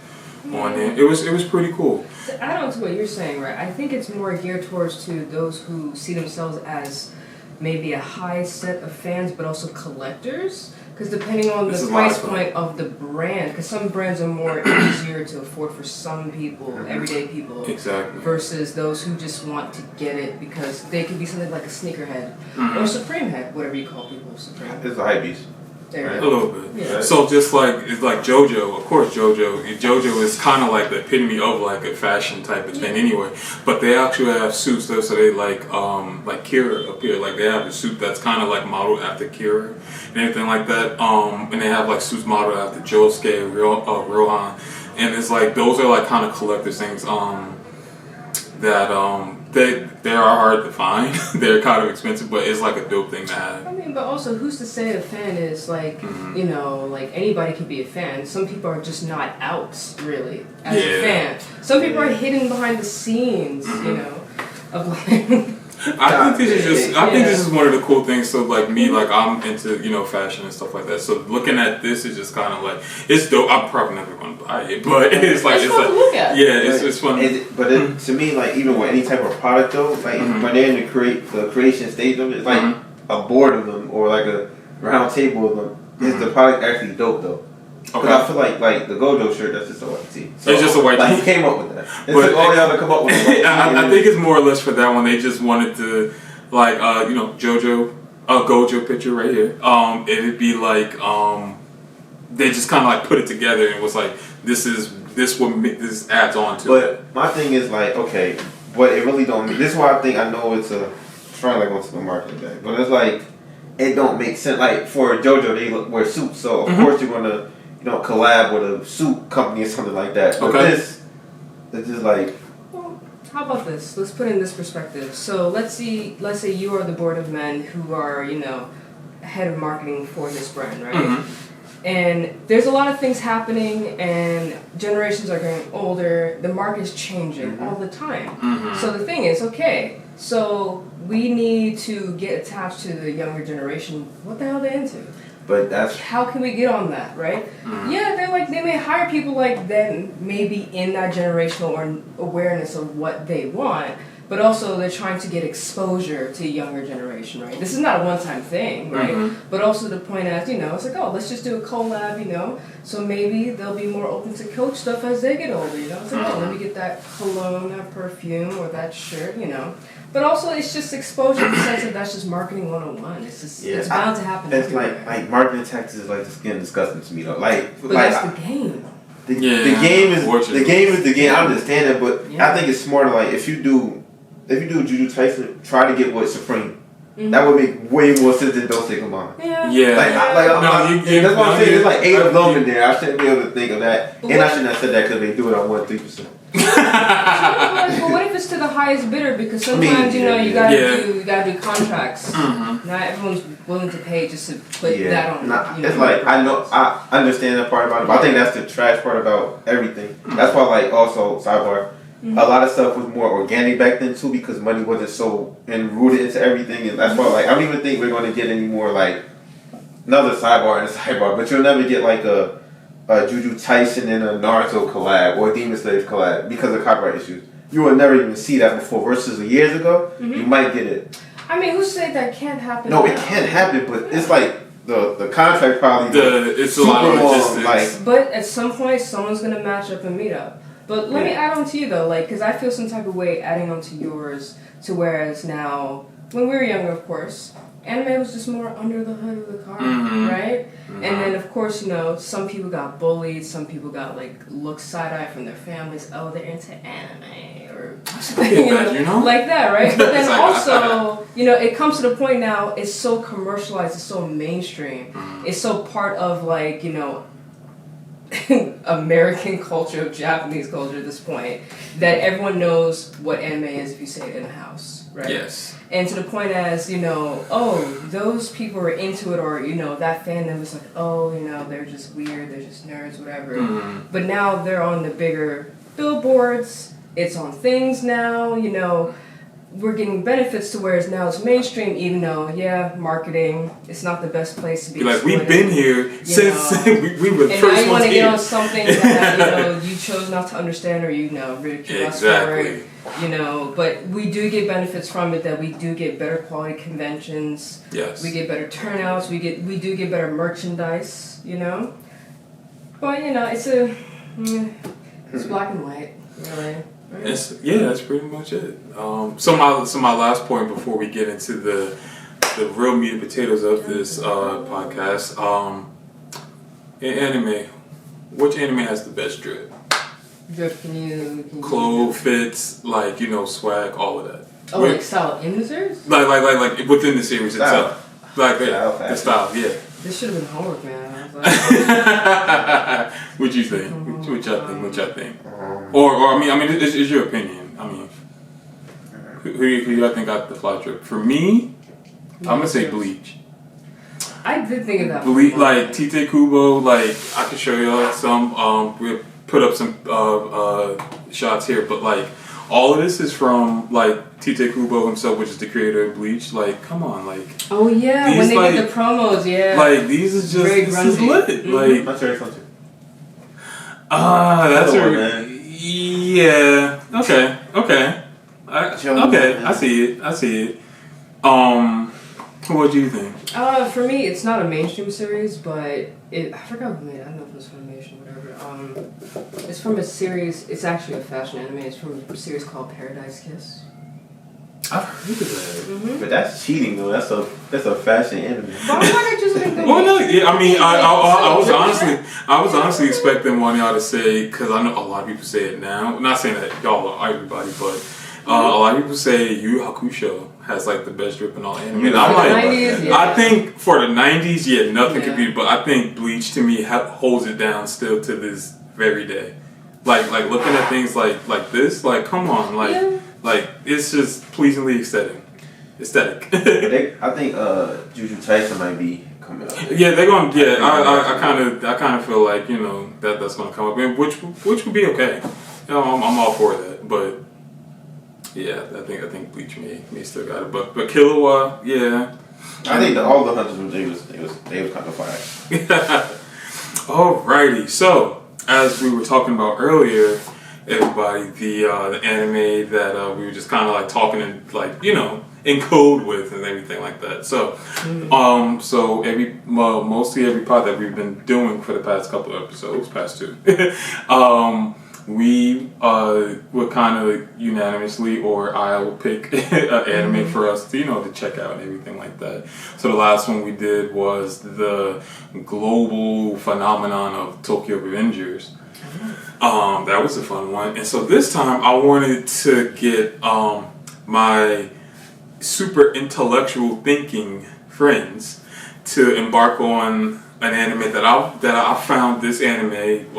on it. It was pretty cool. To add on to what you're saying, right? I think it's more geared towards to those who see themselves as maybe a high set of fans, but also collectors. Because depending on the price point of the brand, because some brands are more easier to afford for some people, everyday people, exactly, versus those who just want to get it because they could be something like a sneakerhead or Supreme head, whatever you call people, Supreme. It's a hype beast. Right. A little bit. Yeah. So just like it's like JoJo, of course JoJo is kind of like the epitome of like a fashion type of thing anyway. But they actually have suits though, so they like Kira up here, like they have a suit that's kind of like modeled after Kira and everything like that. And they have like suits modeled after Josuke, Rohan, and it's like those are like kind of collector's things. They are hard to find. They're kind of expensive, but it's like a dope thing to have. I mean, but also, who's to say a fan is like, you know, like anybody could be a fan. Some people are just not out really as a fan. Some people are hidden behind the scenes, you know, of like. I think this is one of the cool things. So like me, like I'm into fashion and stuff like that. So looking at this is just kind of like it's dope. I'm probably never going to buy it, but it's like fun to look at. Yeah, it's fun. To me, like even with any type of product though, like when they're in the creation stage of it, it's like a board of them or like a round table of them. Is the product actually dope though? Because I feel like the Gojo shirt, that's just a white tee. So, it's just a white tee. He came up with that. It took all y'all to come up with it. I think it's more or less for that one. They just wanted to, like, Gojo picture right here. It'd be like, they just kind of like put it together and it was like, this adds on to it. But my thing is like, okay, but it really don't. This is why I know it's a trying like onto the marketing bag, but it's like it don't make sense. Like for JoJo, they wear suits, so of course you're gonna. Collab with a suit company or something like that. But this, it's just like. Well, how about this? Let's put it in this perspective. So let's say you are the board of men who are, head of marketing for this brand, right? And there's a lot of things happening, and generations are getting older. The market is changing all the time. So the thing is, okay, so we need to get attached to the younger generation. What the hell are they into? But that's how can we get on that, right? Yeah, they may hire people like them, maybe in that generational or awareness of what they want, but also they're trying to get exposure to a younger generation, right? This is not a one-time thing, right? But also the point as, it's like, oh, let's just do a collab, so maybe they'll be more open to coach stuff as they get older, It's like, oh, let me get that cologne, that perfume, or that shirt, But also, it's just exposure in the sense that that's just marketing 101. It's just it's bound to happen. It's like marketing tactics is like just getting disgusting to me though. But that's the game. The game is the game. I understand it, but I think it's smarter. Like if you do Juju Tyson, try to get what Supreme. That would make way more sense than Don't Take Them On. Yeah. That's what I'm saying. There's like 8 of them in there. I shouldn't be able to think of that, and I shouldn't have said that because they do it on 1-3%. But what if it's to the highest bidder? Because sometimes you gotta do contracts. Not everyone's willing to pay just to put that on. It's like I understand that part about it, but I think that's the trash part about everything. That's why, like, also sidebar, a lot of stuff was more organic back then too because money wasn't so rooted into everything, and that's why like I don't even think we're going to get any more like another sidebar and a sidebar, but you'll never get like a Juju Tyson and a Naruto collab or a Demon Slayer collab because of copyright issues. You will never even see that before. Versus years ago, you might get it. I mean, who said that can't happen? No, it can happen, but it's like the contract probably. It's a lot of logistics. But at some point, someone's gonna match up and meet up. But let me add on to you though, like, because I feel some type of way adding on to yours. To whereas now, when we were younger, of course, anime was just more under the hood of the car, right? And then, of course, some people got bullied, some people got, looked side-eye from their families, oh, they're into anime, or, like that, right? But then also, it comes to the point now, it's so commercialized, it's so mainstream, it's so part of, American culture, Japanese culture at this point, that everyone knows what anime is if you say it in a house, right? Yes. And to the point as, those people are into it, or, that fandom is like, they're just weird, they're just nerds, whatever. But now they're on the bigger billboards, it's on things now, we're getting benefits to whereas now it's mainstream, even though, marketing, it's not the best place to be. Like, we've been here since we were the first ones here. And now you want to get on something that, you chose not to understand or, ridicule us for it. you know, but we do get benefits from it, that we do get better quality conventions. Yes. We get better turnouts, we do get better merchandise, you know. But, you know, it's black and white, really. Right? That's pretty much it. So my last point before we get into the real meat and potatoes of this podcast, in anime, which anime has the best drip? Drip, can you Clothes, fits, like, you know, swag, all of that. Oh, like style in the series? Like within the series Style. itself. Like the style, yeah. This should have been homework, man. I was like, What you think? What y'all think? Or I mean, it's your opinion. I mean, who y'all think got the fly drip? For me, I'm gonna say Bleach. I did think of that. Bleach, like Tite Kubo. Like I can show y'all some. We put up some shots here, but like all of this is from like Tite Kubo himself, which is the creator of Bleach. Like, come on, like. Oh yeah, when they did the promos, yeah. Like these is just this is lit. Mm-hmm. Like. That's very funny. That's a man. Yeah. Okay. I see it. What do you think? For me, it's not a mainstream series, but I forgot who made it. I don't know if it was Funimation or whatever. It's from a series. It's actually a fashion anime. It's from a series called Paradise Kiss. I've heard of that. Mm-hmm. But that's cheating though. That's a fashion anime. Why would I just think that? Well, no, yeah. I mean, I was honestly expecting one of y'all to say, because I know a lot of people say it now. Not saying that y'all are everybody, but a lot of people say Yu Yu Hakusho has like the best drip in all anime. And I'm like, 90s, yeah. I think for the 90s, yeah, nothing could beat it. But I think Bleach to me holds it down still to this very day. Like looking at things like this, like come on, like it's just pleasingly aesthetic. I think Jujutsu Kaisen might be coming up. Yeah, they're going. Yeah, I kind of feel like, you know, that's going to come up, and which would be okay. You know, I'm all for that, but yeah, I think Bleach may still got it, but Killua, yeah. I think all the hunters they was kind of fire. Alrighty, so as we were talking about earlier, everybody, the anime that we were just kind of like talking in, like, you know, in code with and everything like that. So, mostly every part that we've been doing for the past couple of episodes, past two, we would kind of unanimously, or I would pick an anime for us to, you know, to check out and everything like that. So the last one we did was the global phenomenon of Tokyo Revengers. That was a fun one. And so this time I wanted to get my super intellectual thinking friends to embark on an anime that I found this anime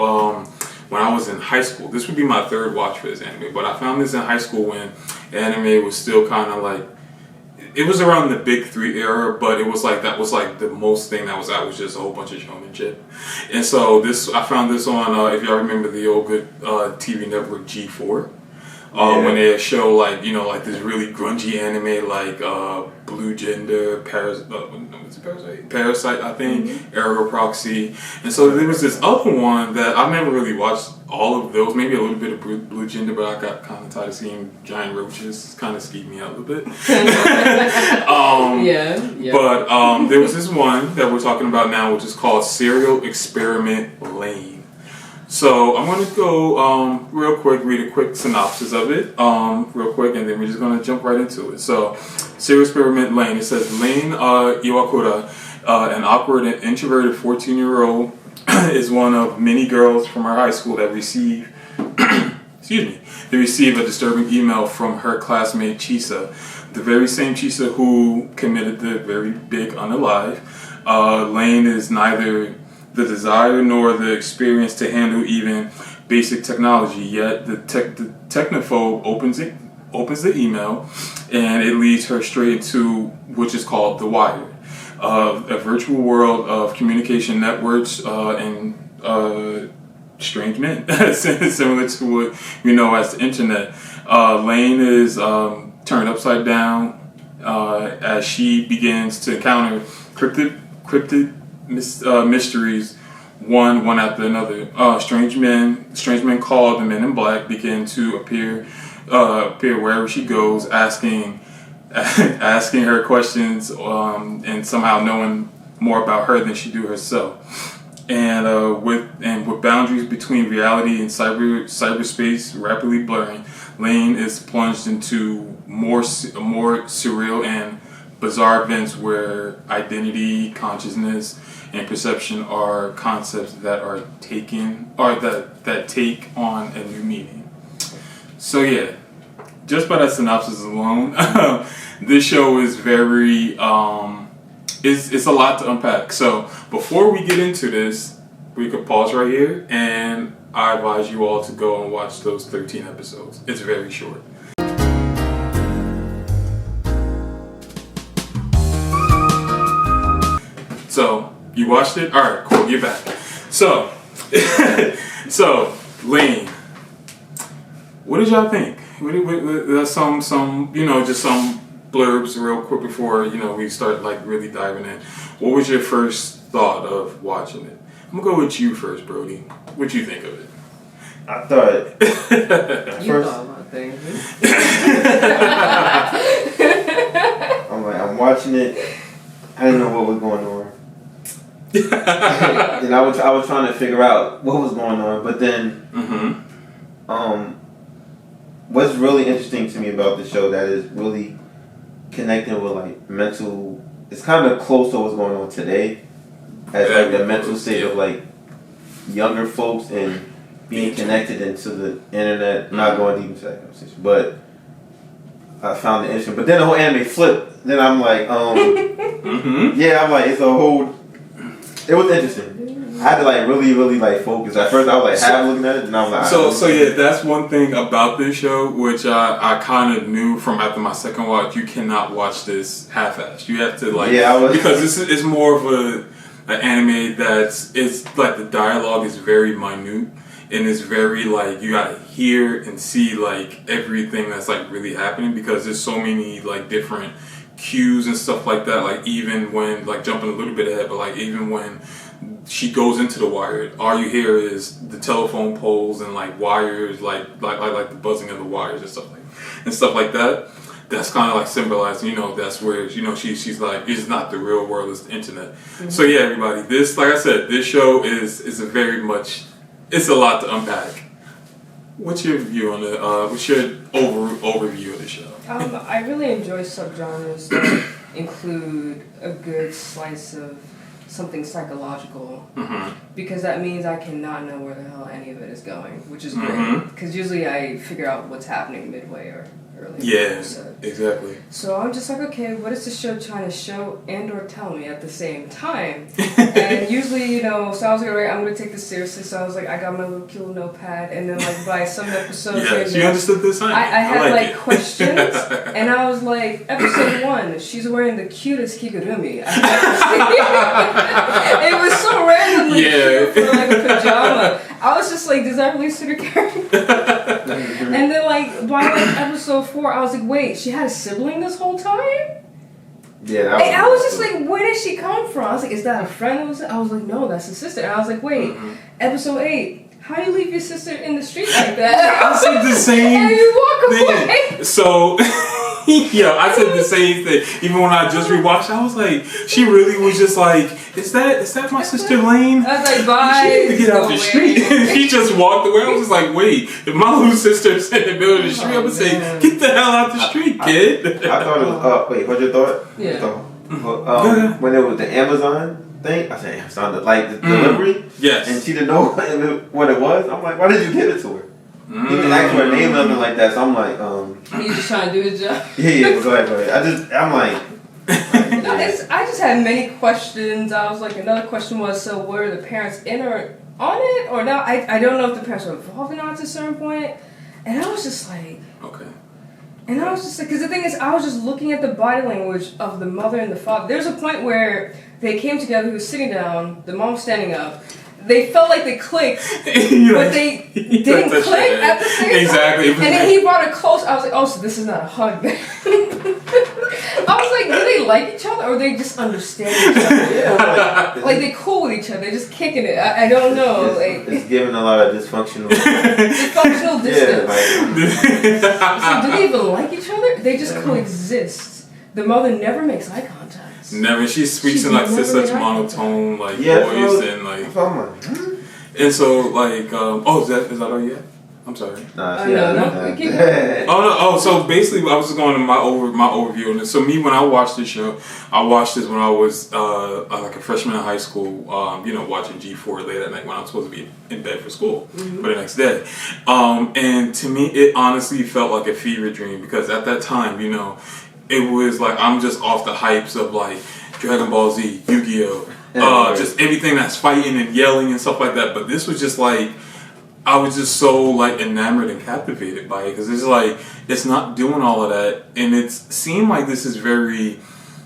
when I was in high school. This would be my third watch for this anime, but I found this in high school when anime was still kind of like, it was around the Big Three era, but it was like, that was like the most thing that was out was just a whole bunch of shonen shit. And so I found this on, if y'all remember the old good TV network G4. When they show like, you know, like this really grungy anime like Blue Gender, Parasite, I think, Arrow Proxy. And so there was this other one that I never really watched all of those, maybe a little bit of Blue Gender, but I got kind of tired of seeing giant roaches. Kind of skeeved me out a little bit. But there was this one that we're talking about now, which is called Serial Experiment Lain. So I'm going to go real quick, read a quick synopsis of it real quick, and then we're just going to jump right into it. So, Serial Experiment Lain. It says, Lain Iwakura, an awkward and introverted 14-year-old, is one of many girls from her high school that receive a disturbing email from her classmate Chisa, the very same Chisa who committed the very big unalive. Lain is neither the desire nor the experience to handle even basic technology. Yet the technophobe opens the email, and it leads her straight into which is called The Wired, a virtual world of communication networks and strange men, similar to what we know as the internet. Lain is turned upside down as she begins to encounter cryptid mysteries, one after another. Strange men called the Men in Black begin to appear appear wherever she goes, asking her questions, and somehow knowing more about her than she do herself. And with boundaries between reality and cyberspace rapidly blurring, Lain is plunged into more surreal and bizarre events where identity, consciousness, and perception are concepts that are that take on a new meaning. So yeah, just by that synopsis alone, this show is very it's a lot to unpack. So before we get into this, we could pause right here, and I advise you all to go and watch those 13 episodes. It's very short. So you watched it? All right, cool. Get back. So, Lain, what did y'all think? What some just some blurbs real quick before we start like really diving in. What was your first thought of watching it? I'm gonna go with you first, Brody. What you think of it? I thought You thought about things. I'm watching it. I didn't know what was going on. And I was trying to figure out what was going on, but then what's really interesting to me about the show that is really connecting with like mental, it's kind of close to what's going on today, as like the mental state of like younger folks and being connected into the internet. Not going deep into that conversation, but I found it interesting. But then the whole anime flipped. Then I'm like, yeah, I'm like, it's a whole. It was interesting. I had to like really like focus. At first I was like half looking at it, and I was like, so yeah, that's one thing about this show which I kind of knew from after my second watch. You cannot watch this half-assed. You have to like because this is more of an anime it's like the dialogue is very minute and it's very like you gotta hear and see like everything that's like really happening because there's so many like different cues and stuff like that. Like even when like jumping a little bit ahead, but like even when she goes into the wire, all you hear is the telephone poles and like wires, like the buzzing of the wires and stuff like that. That's kind of like symbolizing, that's where she's like, it's not the real world, it's the internet. Mm-hmm. So yeah, everybody, this, like I said, this show is a very much, it's a lot to unpack. What's your view on it? What's your overview of the show? I really enjoy subgenres that include a good slice of something psychological, because that means I cannot know where the hell any of it is going, which is great. Because usually I figure out what's happening midway or early. Yeah, exactly. So I'm just like, okay, what is the show trying to show and or tell me at the same time? And usually, so I was like, all right, I'm going to take this seriously. So I was like, I got my little cute notepad, and then like by some episodes, you understood this sign. I had like questions, and I was like, episode 1, she's wearing the cutest kigurumi I've ever seen. It was so randomly cute for like a pajama. I was just like, does that really suit her character? And then like by like episode 4, I was like, wait, she had a sibling this whole time? Yeah, and I was just like, where did she come from? I was like, is that a friend? I was like, no, that's a sister. And I was like, wait, episode 8, how do you leave your sister in the street like that? I said the same and you walk away. So I said the same thing. Even when I just rewatched, I was like, she really was just like, is that my sister Lain? I was like, bye. She need to get out the street. She just walked away. I was just like, wait, if my little sister's in the middle of the street, I'm gonna say, get the hell out the street, kid. I thought it was. Wait, what's your thought? Yeah. When it was the Amazon thing, I said Amazon, like the delivery. Yes. And she didn't know what it was. I'm like, why did you give it to her? He didn't ask for her name or nothing like that. So I'm like, He's just trying to do his job. Yeah. Go ahead. I'm like. I just had many questions. I was like, another question was, so were the parents in or on it or not? I don't know if the parents were involved or not at a certain point. And I was just like, okay. And I was just like, because the thing is, I was just looking at the body language of the mother and the father. There's a point where they came together, he was sitting down, the mom standing up. They felt like they clicked, but they didn't click at the same time. Exactly. And then he brought it close. I was like, oh, so this is not a hug. I was like, do they like each other or they just understand each other? Yeah, Like they cool with each other, they're just kicking it. I don't know. It's giving a lot of dysfunctional. Dysfunctional distance. Yeah, So do they even like each other? They just coexist. The mother never makes eye contact. Never. She speaks in like such monotone like voice and like. And so like is that all you had? I'm sorry. So basically, I was just going to my overview on this. So me, when I watched this show, I watched this when I was like a freshman in high school. Watching G4 late at night when I was supposed to be in bed for school for the next day. And to me, it honestly felt like a fever dream because at that time, it was like I'm just off the hypes of like Dragon Ball Z, Yu-Gi-Oh, just everything that's fighting and yelling and stuff like that. But this was just like. I was just so like enamored and captivated by it because it's like it's not doing all of that, and it seemed like this is very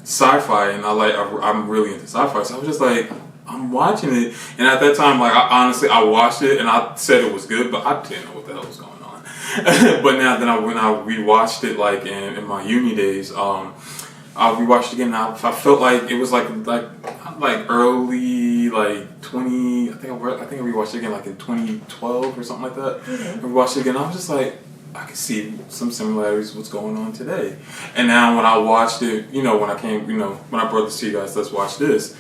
sci-fi, and I'm really into sci-fi, so I was just like I'm watching it, and at that time like I watched it and I said it was good, but I didn't know what the hell was going on. But now when I rewatched it like in my uni days, I rewatched it again. And I felt like it was like early like 20. I think I rewatched it again like in 2012 or something like that. I rewatched it again. I was just like I could see some similarities with what's going on today. And now when I watched it, when I brought this to you guys, let's watch this.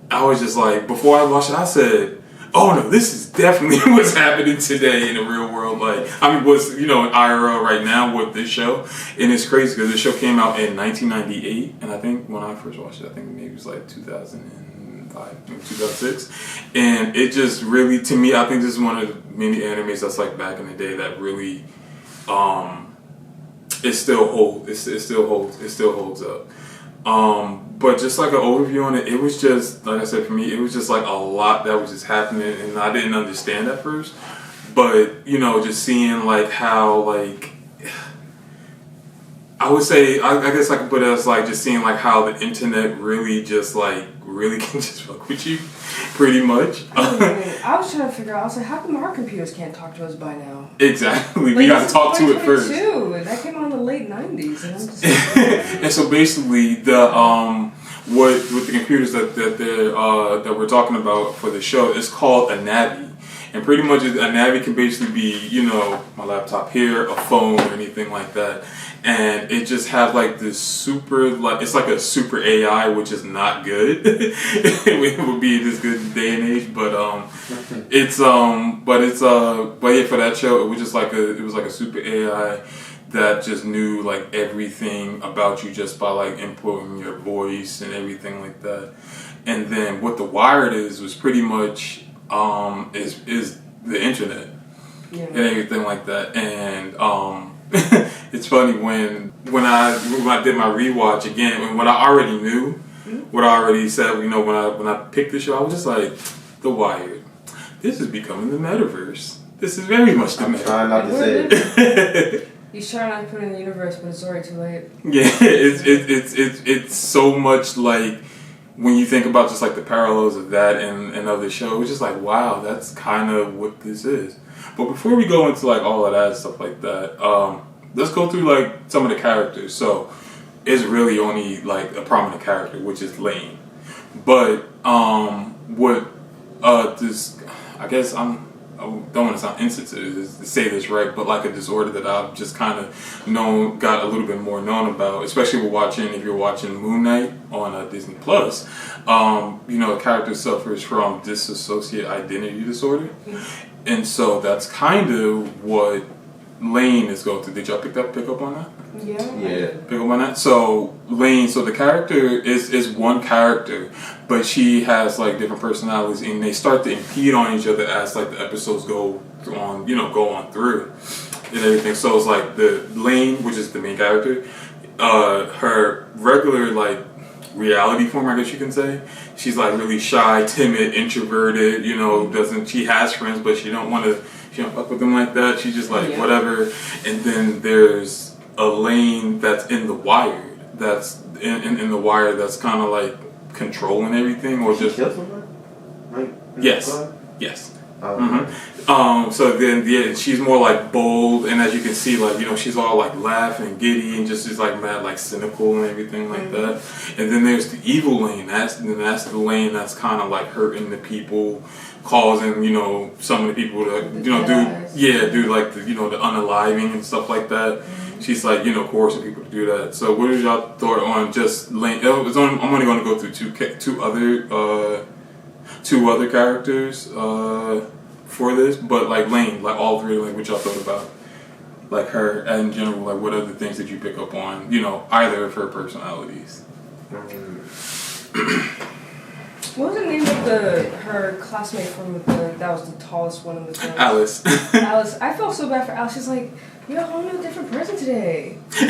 I was just like before I watched it, I said, oh no, this is definitely what's happening today in the real world. Like, what's, in IRL right now with this show. And it's crazy because this show came out in 1998. And I think when I first watched it, I think maybe it was like 2005, maybe 2006. And it just really, to me, I think this is one of the many animes that's like back in the day that really, it still holds up. But just like an overview on it, it was just, like I said, for me, it was just like a lot that was just happening and I didn't understand at first. But, just seeing like how like, I would say, I guess I could put it as like just seeing like how the internet really just like, really can just fuck with you, pretty much. I was trying to figure out, I was like, how come our computers can't talk to us by now? Exactly, we got to talk to it first. That came out in the late 90s. And I'm just and so basically, with the computers that we're talking about for the show, it's called a Navi. And pretty much a Navi can basically be, my laptop here, a phone, or anything like that. And it just have like this super, like it's like a super AI, which is not good. It would be this good day and age, but yeah, for that show, it was just like a super AI that just knew like everything about you just by like inputting your voice and everything like that. And then what the Wired was pretty much is the internet and everything like that. And it's funny when I did my rewatch again, and what I already knew, what I already said, when I picked the show, I was just like, The Wired. This is becoming the metaverse. This is very much the metaverse. I'm trying not to say it. He's trying not to put it in the universe, but it's already too late. Yeah, it's so much like when you think about just like the parallels of that and of the show, it's just like, wow, that's kind of what this is. But before we go into like all of that stuff like that, let's go through like some of the characters. So it's really only like a prominent character, which is Lain. But I guess I don't want to sound insensitive to say this right, but like a disorder that I've just kind of got a little bit more known about, especially if you're watching Moon Knight on Disney Plus. A character suffers from dissociative identity disorder, and so that's kind of what Lain is going through. Did y'all pick up on that? Yeah. Pick up on that? So Lain, so the character is one character, but she has like different personalities, and they start to impede on each other as like the episodes go on through and everything. So it's like the Lain, which is the main character, her regular like reality form, I guess you can say. She's like really shy, timid, introverted. She has friends, but she don't fuck with them like that. She's just like whatever. And then there's a Lain that's in the Wired. That's in the Wired. That's kind of like controlling everything, or just kill someone? yes. So then, yeah, she's more like bold, and as you can see, like, you know, she's all like laughing and giddy, and just is like mad, like cynical and everything like that. And then there's the evil Lane. That's the Lane that's kind of like hurting the people, causing, you know, some of the people to, you know, do like the, you know, the unaliving and stuff like that. She's like, you know, coercing people to do that. So what is y'all thought on just Lane? I'm only going to go through two other characters for this, but like Lane, like all three, like what y'all thought about like her and in general, like what other things did you pick up on, you know, either of her personalities? What was the name of her classmate from that was the tallest one in the class? Alice. Alice. I felt so bad for Alice. She's like, you're a whole new different person today. It's like,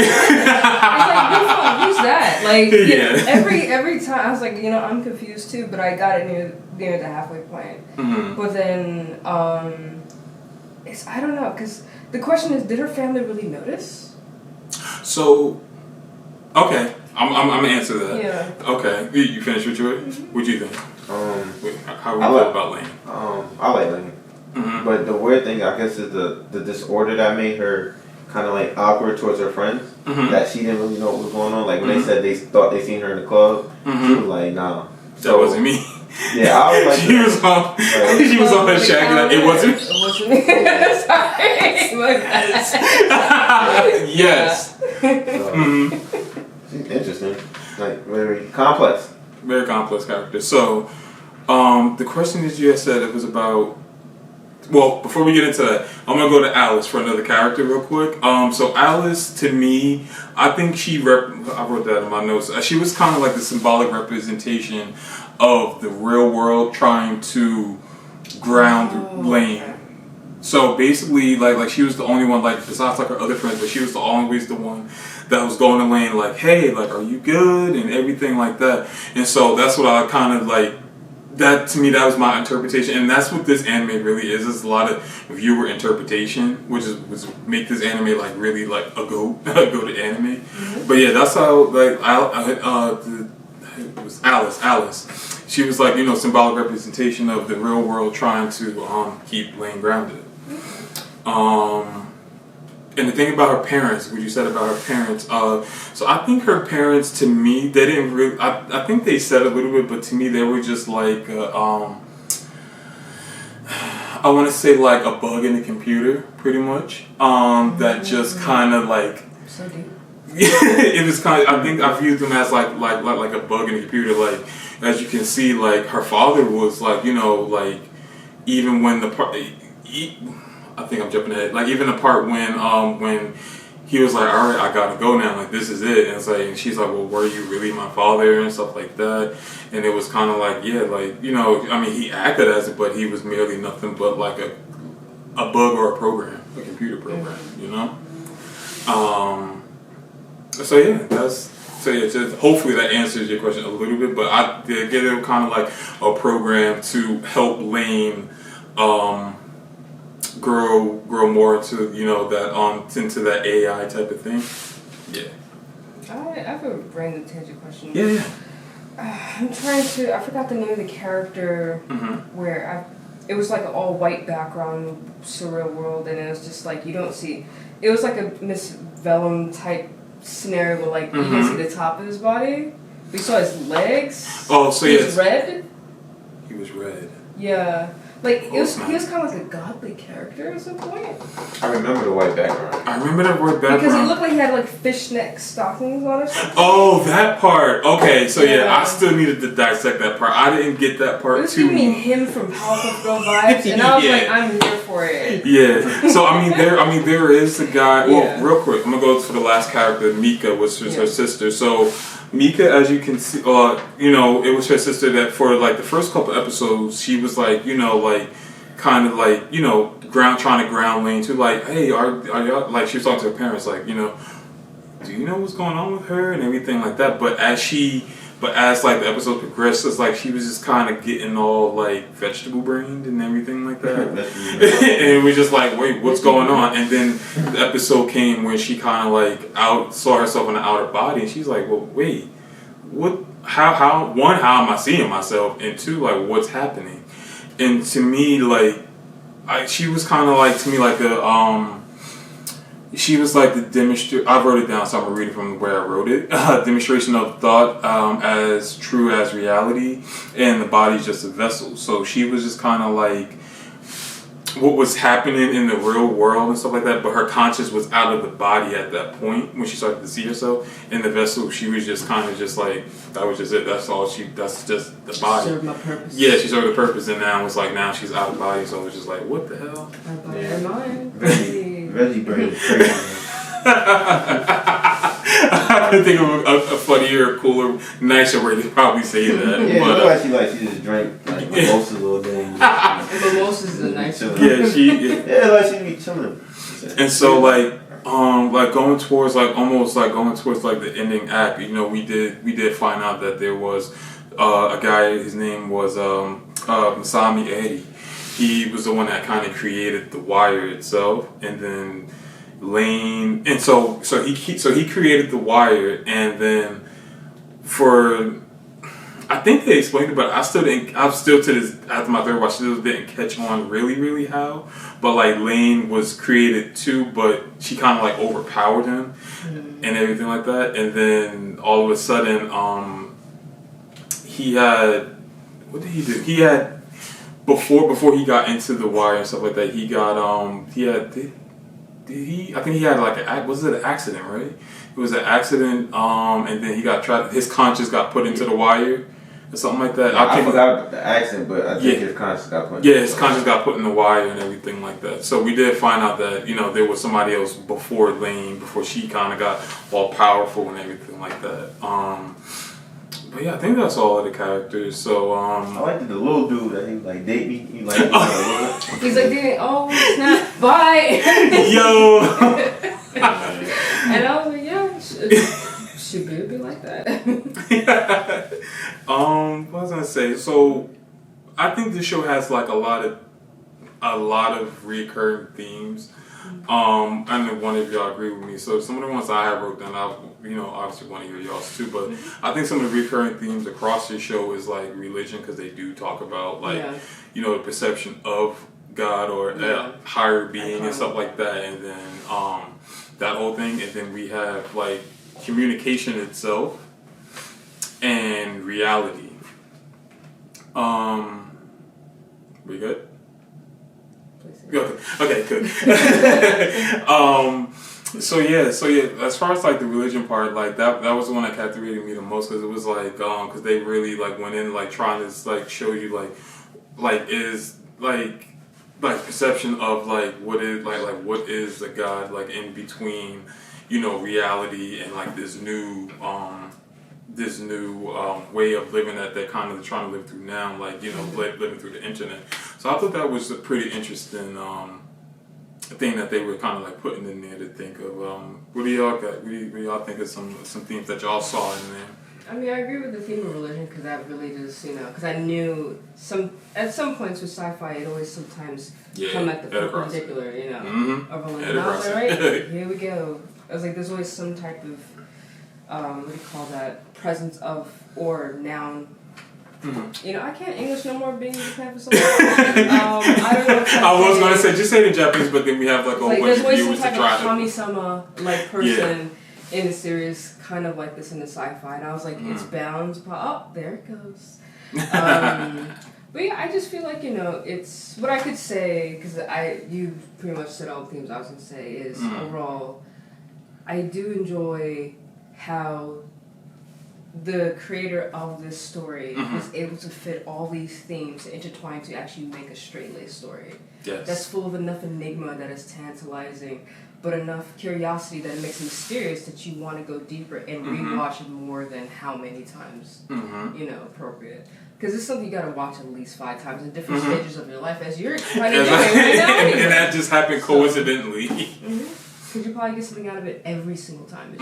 who's that? Like, you know, every time I was like, you know, I'm confused too, but I got it near the halfway point. But then, I don't know, because the question is, did her family really notice? So, okay, I'm gonna answer that. Yeah. Okay, you finished with your? What do you think? How do you feel about Lane? I like Lane. But the weird thing, I guess, is the disorder that made her kind of like awkward towards her friends. That she didn't really know what was going on. Like when they said they thought they seen her in the club, she was like, "Nah, that wasn't me." Yeah, I was like, she was on her shack like, it wasn't. It wasn't me. Sorry. Yes. She's interesting. Like very complex. Very complex character. So, the question that you had said, it was about. Well, before we get into that, I'm gonna go to Alice for another character real quick. So Alice, to me, I think I wrote that in my notes. She was kind of like the symbolic representation of the real world trying to ground Lane. So basically, like she was the only one, like besides like her other friends, but she was always the one that was going to Lane, like, hey, like, are you good, and everything like that. And so that's what I kind of like. That to me, that was my interpretation, and that's what this anime really is. It's a lot of viewer interpretation, which make this anime like really like a go to anime. But yeah, that's how like it was Alice. She was like, you know, symbolic representation of the real world trying to keep Lane grounded. And the thing about her parents, what you said about her parents, so I think her parents, to me, they didn't really, I think they said a little bit, but to me they were just like, I want to say like a bug in the computer, pretty much, that just kind of like, so deep. It was kind of, I think I viewed them as like a bug in the computer, like, as you can see, like, her father was like, you know, like, even when the part, I think I'm jumping ahead. Like even the part when he was like, all right, I gotta go now. Like this is it. And it's like, and she's like, well, were you really my father and stuff like that? And it was kind of like, yeah, like, you know, I mean, he acted as it, but he was merely nothing but like a bug or a program, a computer program, you know. So yeah, just hopefully that answers your question a little bit. But I did get it kind of like a program to help Lane. Grow more into, you know, that into that AI type of thing. Yeah. I have a random tangent question. Yeah. I'm trying to. I forgot the name of the character where it was like an all white background surreal world, and it was just like you don't see. It was like a Miss Vellum type scenario where like you didn't see the top of his body. We saw his legs. Oh, so he was red. He was red. Yeah. Like he was kind of like a godly character at some point. I remember the white background. Because he looked like he had like fishnet stockings on or something. Oh, that part. Okay, so yeah, I still needed to dissect that part. I didn't get that part too. It was too. giving me him from Powerpuff Girl vibes, and I was like, I'm here for it. Yeah. So there is a guy. Well, real quick, I'm gonna go for the last character, Mika, which was her sister. So Mika, as you can see, you know, it was her sister that for like the first couple episodes, she was like, you know, like kind of like, you know, trying to ground Lane to like, hey, are y'all, like she was talking to her parents, like, you know, do you know what's going on with her and everything like that. But as like the episode progressed, it's like she was just kind of getting all like vegetable brained and everything like that. And it was just like, wait, what's going on? And then the episode came where she kind of like saw herself in the outer body, and she's like, well, wait, what? How am I seeing myself? And two, like, what's happening? And to me, like, she was kind of like to me like a she was like the demonstration. I wrote it down, so I'm gonna read it from where I wrote it. Demonstration of thought as true as reality, and the body's just a vessel. So she was just kind of like what was happening in the real world and stuff like that, but her conscious was out of the body at that point when she started to see herself in the vessel. She was just kind of just like, that was just it. That's just the body. Served my purpose. Yeah, she served the purpose, and now it's like now she's out of body, so it's just like, what the hell? My body and mine. Veggie brain is crazy. I can think of a funnier, cooler, nicer way to probably say that. Yeah, but, she just drank like mimosas all day. And mimosas are nice. Yeah, like she be chilling. And so like going towards like the ending act, you know, we did find out that there was a guy, his name was Masami Edi. He was the one that kind of created the wire itself, and then Lain, and so he created the wire, and then I think they explained it, but I'm still to this, after my third watch, still didn't catch on really how. But like Lain was created too, but she kind of like overpowered him and everything like that. And then all of a sudden, he had, what did he do? He had before he got into the wire and stuff like that. He got I think he had like was it an accident, right? It was an accident, and then he got his conscience got put into the wire. Or something like that. I forgot about the accident, but I think his conscience got put. Yeah, his conscience got put in the wire and everything like that. So we did find out that there was somebody else before Lain, before she kind of got all powerful and everything like that. But yeah, I think that's all of the characters. So I liked the little dude that he was like date me. He like he's like dating. Oh snap! Bye. Yo. And I was like, yeah. Should be like that. What was I gonna say? So, I think this show has like a lot of recurring themes. I know one of y'all agree with me. So some of the ones I wrote down, I obviously want to hear y'all's too. But I think some of the recurring themes across this show is like religion, because they do talk about like the perception of God or a higher being and stuff like that, and then that whole thing, and then we have like communication itself and reality. We good? Okay, good. So yeah. As far as like the religion part, like that was the one that captivated me the most, because it was like because they really like went in like trying to like show you like is like perception of like what is a God, like in between reality and like this new way of living that they're kind of trying to live through now, like living through the internet. So I thought that was a pretty interesting thing that they were kind of like putting in there to think of. What do y'all got? What do y'all think of some themes that y'all saw in there? I mean, I agree with the theme of religion, because that really just, because I knew at some points with sci-fi, it always sometimes come at the perpendicular, of religion. And I was like, right, here we go. I was like, there's always some type of, what do you call that, presence of or noun. Mm-hmm. I can't English no more, being in Japan for so long. I don't know. I was going to say, just say it in Japanese, but then we have like a whole bunch of viewers to try. There's always some type of kami-sama like person in a series kind of like this in the sci-fi, and I was like, it's bound to pop. Oh, there it goes. But yeah, I just feel like it's what I could say, because you pretty much said all the themes I was gonna say is overall, I do enjoy how the creator of this story is able to fit all these themes intertwined to actually make a straight-laced story. Yes. That's full of enough enigma that is tantalizing, but enough curiosity that it makes it mysterious that you want to go deeper and rewatch it more than how many times, appropriate. Because it's something you got to watch at least 5 times in different stages of your life, as you're trying to do right now. Anyway. And that just happened coincidentally. Because you probably get something out of it every single time.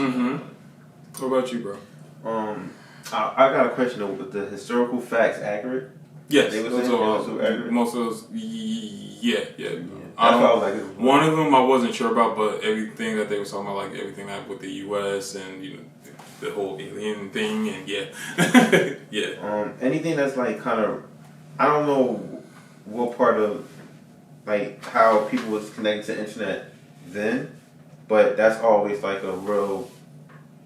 What about you, bro? I got a question though. With the historical facts accurate? Yes, accurate? Most of those. Yeah. One of them I wasn't sure about, but everything that they were talking about, like everything that with the U.S. and the whole alien thing, and anything that's like kind of, I don't know what part of like how people was connecting to the internet then, but that's always like a real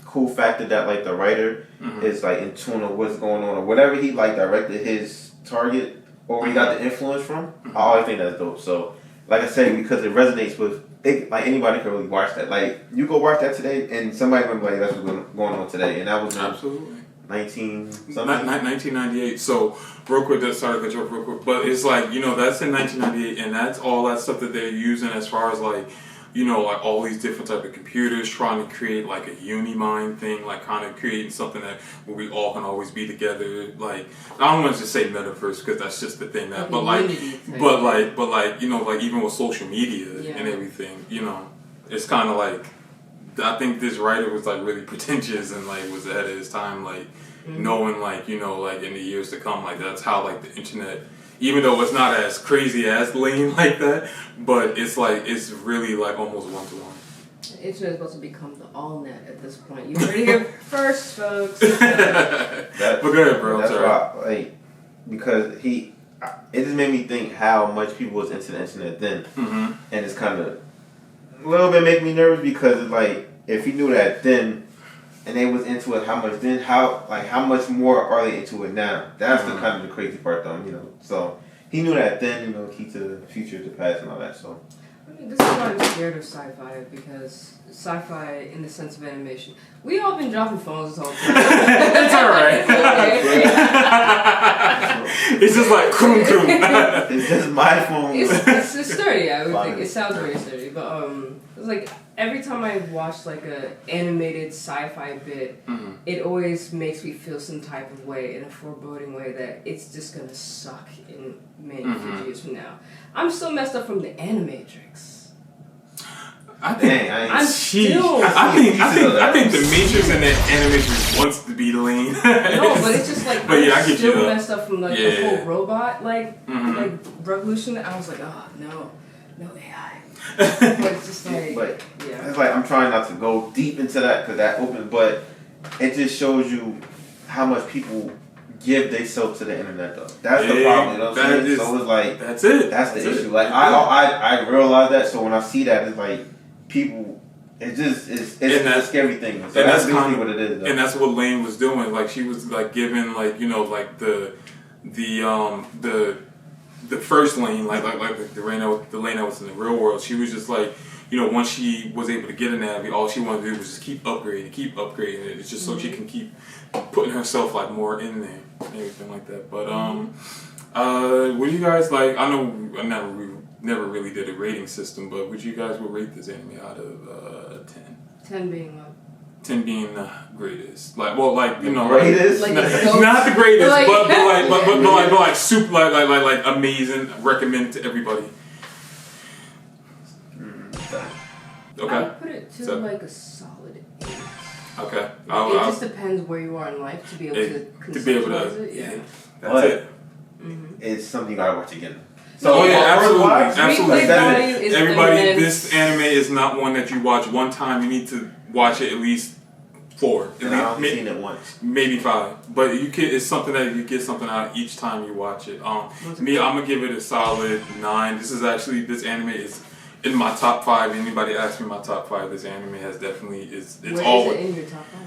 cool factor that like the writer is like in tune of what's going on or whatever he like directed his target or where he got the influence from. I always think that's dope. So like I say, because it resonates with it, like anybody can really watch that. Like you go watch that today and somebody gonna be like, that's what's going on today, and that was absolutely 1998. So real quick, sorry to cut you off real quick, but it's like, you know, that's in 1998, and that's all that stuff that they're using as far as like, you know, like all these different type of computers trying to create like a unimind thing, like kind of creating something that where we all can always be together. Like I don't want to just say metaverse because that's just the thing that, but like, you know, like even with social media and everything, you know, it's kind of like. I think this writer was like really pretentious and like was ahead of his time, like knowing like, you know, like in the years to come, like that's how like the internet, even though it's not as crazy as Lane like that, but it's like it's really like almost one-to-one. The internet is about to become the AllNet at this point. You heard it here first, folks. But go ahead, bro. That's why, like, because it just made me think how much people was into the internet then, and it's kind of a little bit make me nervous because it's like if he knew that then and they was into it how much then how much more are they into it now? That's the kind of the crazy part though, you know. So he knew that then, you know, key to the future, to past and all that. So I mean, this is why I'm scared of sci-fi, because sci-fi in the sense of animation, we all been dropping phones this whole time. It's alright. It's just like kroom kroom. It's just my phone. It's sturdy, I would think. It sounds very sturdy, but it's like every time I watch like a animated sci-fi bit, it always makes me feel some type of way, in a foreboding way, that it's just gonna suck in many few years from now. I'm still messed up from the Animatrix. I think I'm still. I think the Matrix and the Animatrix wants to be Lane. No, but it's just like but I'm still messed up from like the whole robot like revolution. I was like, oh no AI. But it's just like, it's like I'm trying not to go deep into that because that opens, but it just shows you how much people give themselves to the internet though. That's the problem, you know what I'm saying? So it's like that's it. That's the issue. Like I realize that, so when I see that, it's like people. It's a scary thing. So that's basically what it is. Though. And that's what Lane was doing. Like she was like giving like, you know, like the first Lane, like the Lane that was in the real world. She was just like, you know, once she was able to get a Navi, all she wanted to do was just keep upgrading it. It's just so she can keep putting herself like more in there and everything like that. But what do you guys like? I know I never really did a rating system, but would you guys would rate this anime out of 10? 10 being what? 10 being the greatest, like you know, greatest, like not the greatest, but like super, like amazing, recommend to everybody. Okay. I put it to like a solid 8. Okay. It just depends where you are in life to be able to conceptualize it. Yeah. That's it. It's something you gotta watch again. So absolutely. Everybody, this anime is not one that you watch one time. You need to watch it at least 4. And I've seen it once, maybe 5. But it's something that you get something out each time you watch it. Me, I'm gonna give it a solid 9. This anime is in my top 5. Anybody asks me my top 5, this anime has definitely it's always. Where is it in your top 5?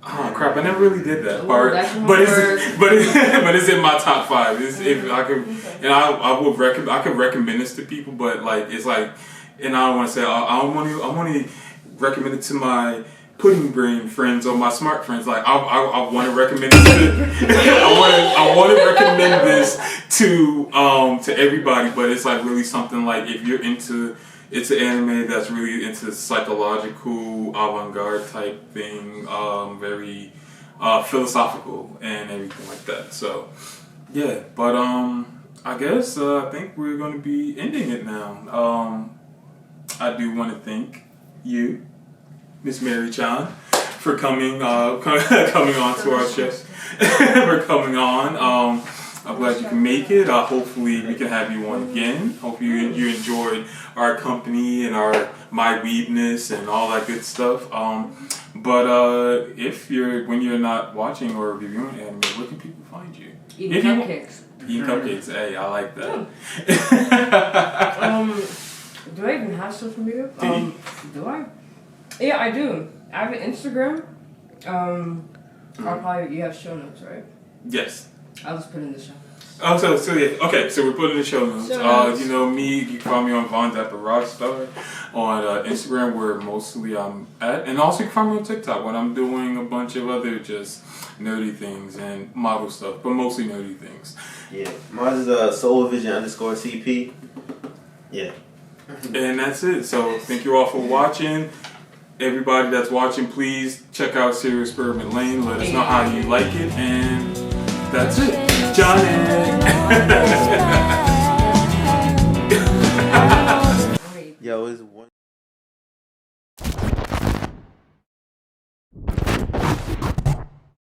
Oh crap! I never really did that part, but it's in my top 5. If I could, and I could recommend this to people, but like it's like, and I don't want to say I want to recommend it to my pudding brain friends or my smart friends. Like I want to recommend this I want to recommend this to everybody, but it's like really something like if you're into. It's an anime that's really into psychological, avant-garde type thing, very philosophical and everything like that. So, yeah, but I guess I think we're going to be ending it now. I do want to thank you, Miss Mary Chan, for coming on to our show. For coming on. I'm glad you can make it. Hopefully we can have you on again. Hope you enjoyed our company and my weebness and all that good stuff. But when you're not watching or reviewing anime, where can people find you? Eating cupcakes. Eating cupcakes. Hey, I like that. Do I even have social media? Do I? Yeah, I do. I have an Instagram. You have show notes, right? Yes. I'll just put in the show notes. Oh, so yeah. Okay, so we're putting in the show notes. You know me, you can find me on Von Dapper Rockstar. On Instagram, where mostly I'm at. And also you can find me on TikTok when I'm doing a bunch of other just nerdy things and model stuff, but mostly nerdy things. Yeah. Mine is soulvision_CP. Yeah. And that's it. So thank you all for watching. Everybody that's watching, please check out Serial Experiments Lain. Let us know how you like it. And that's it. Johnny!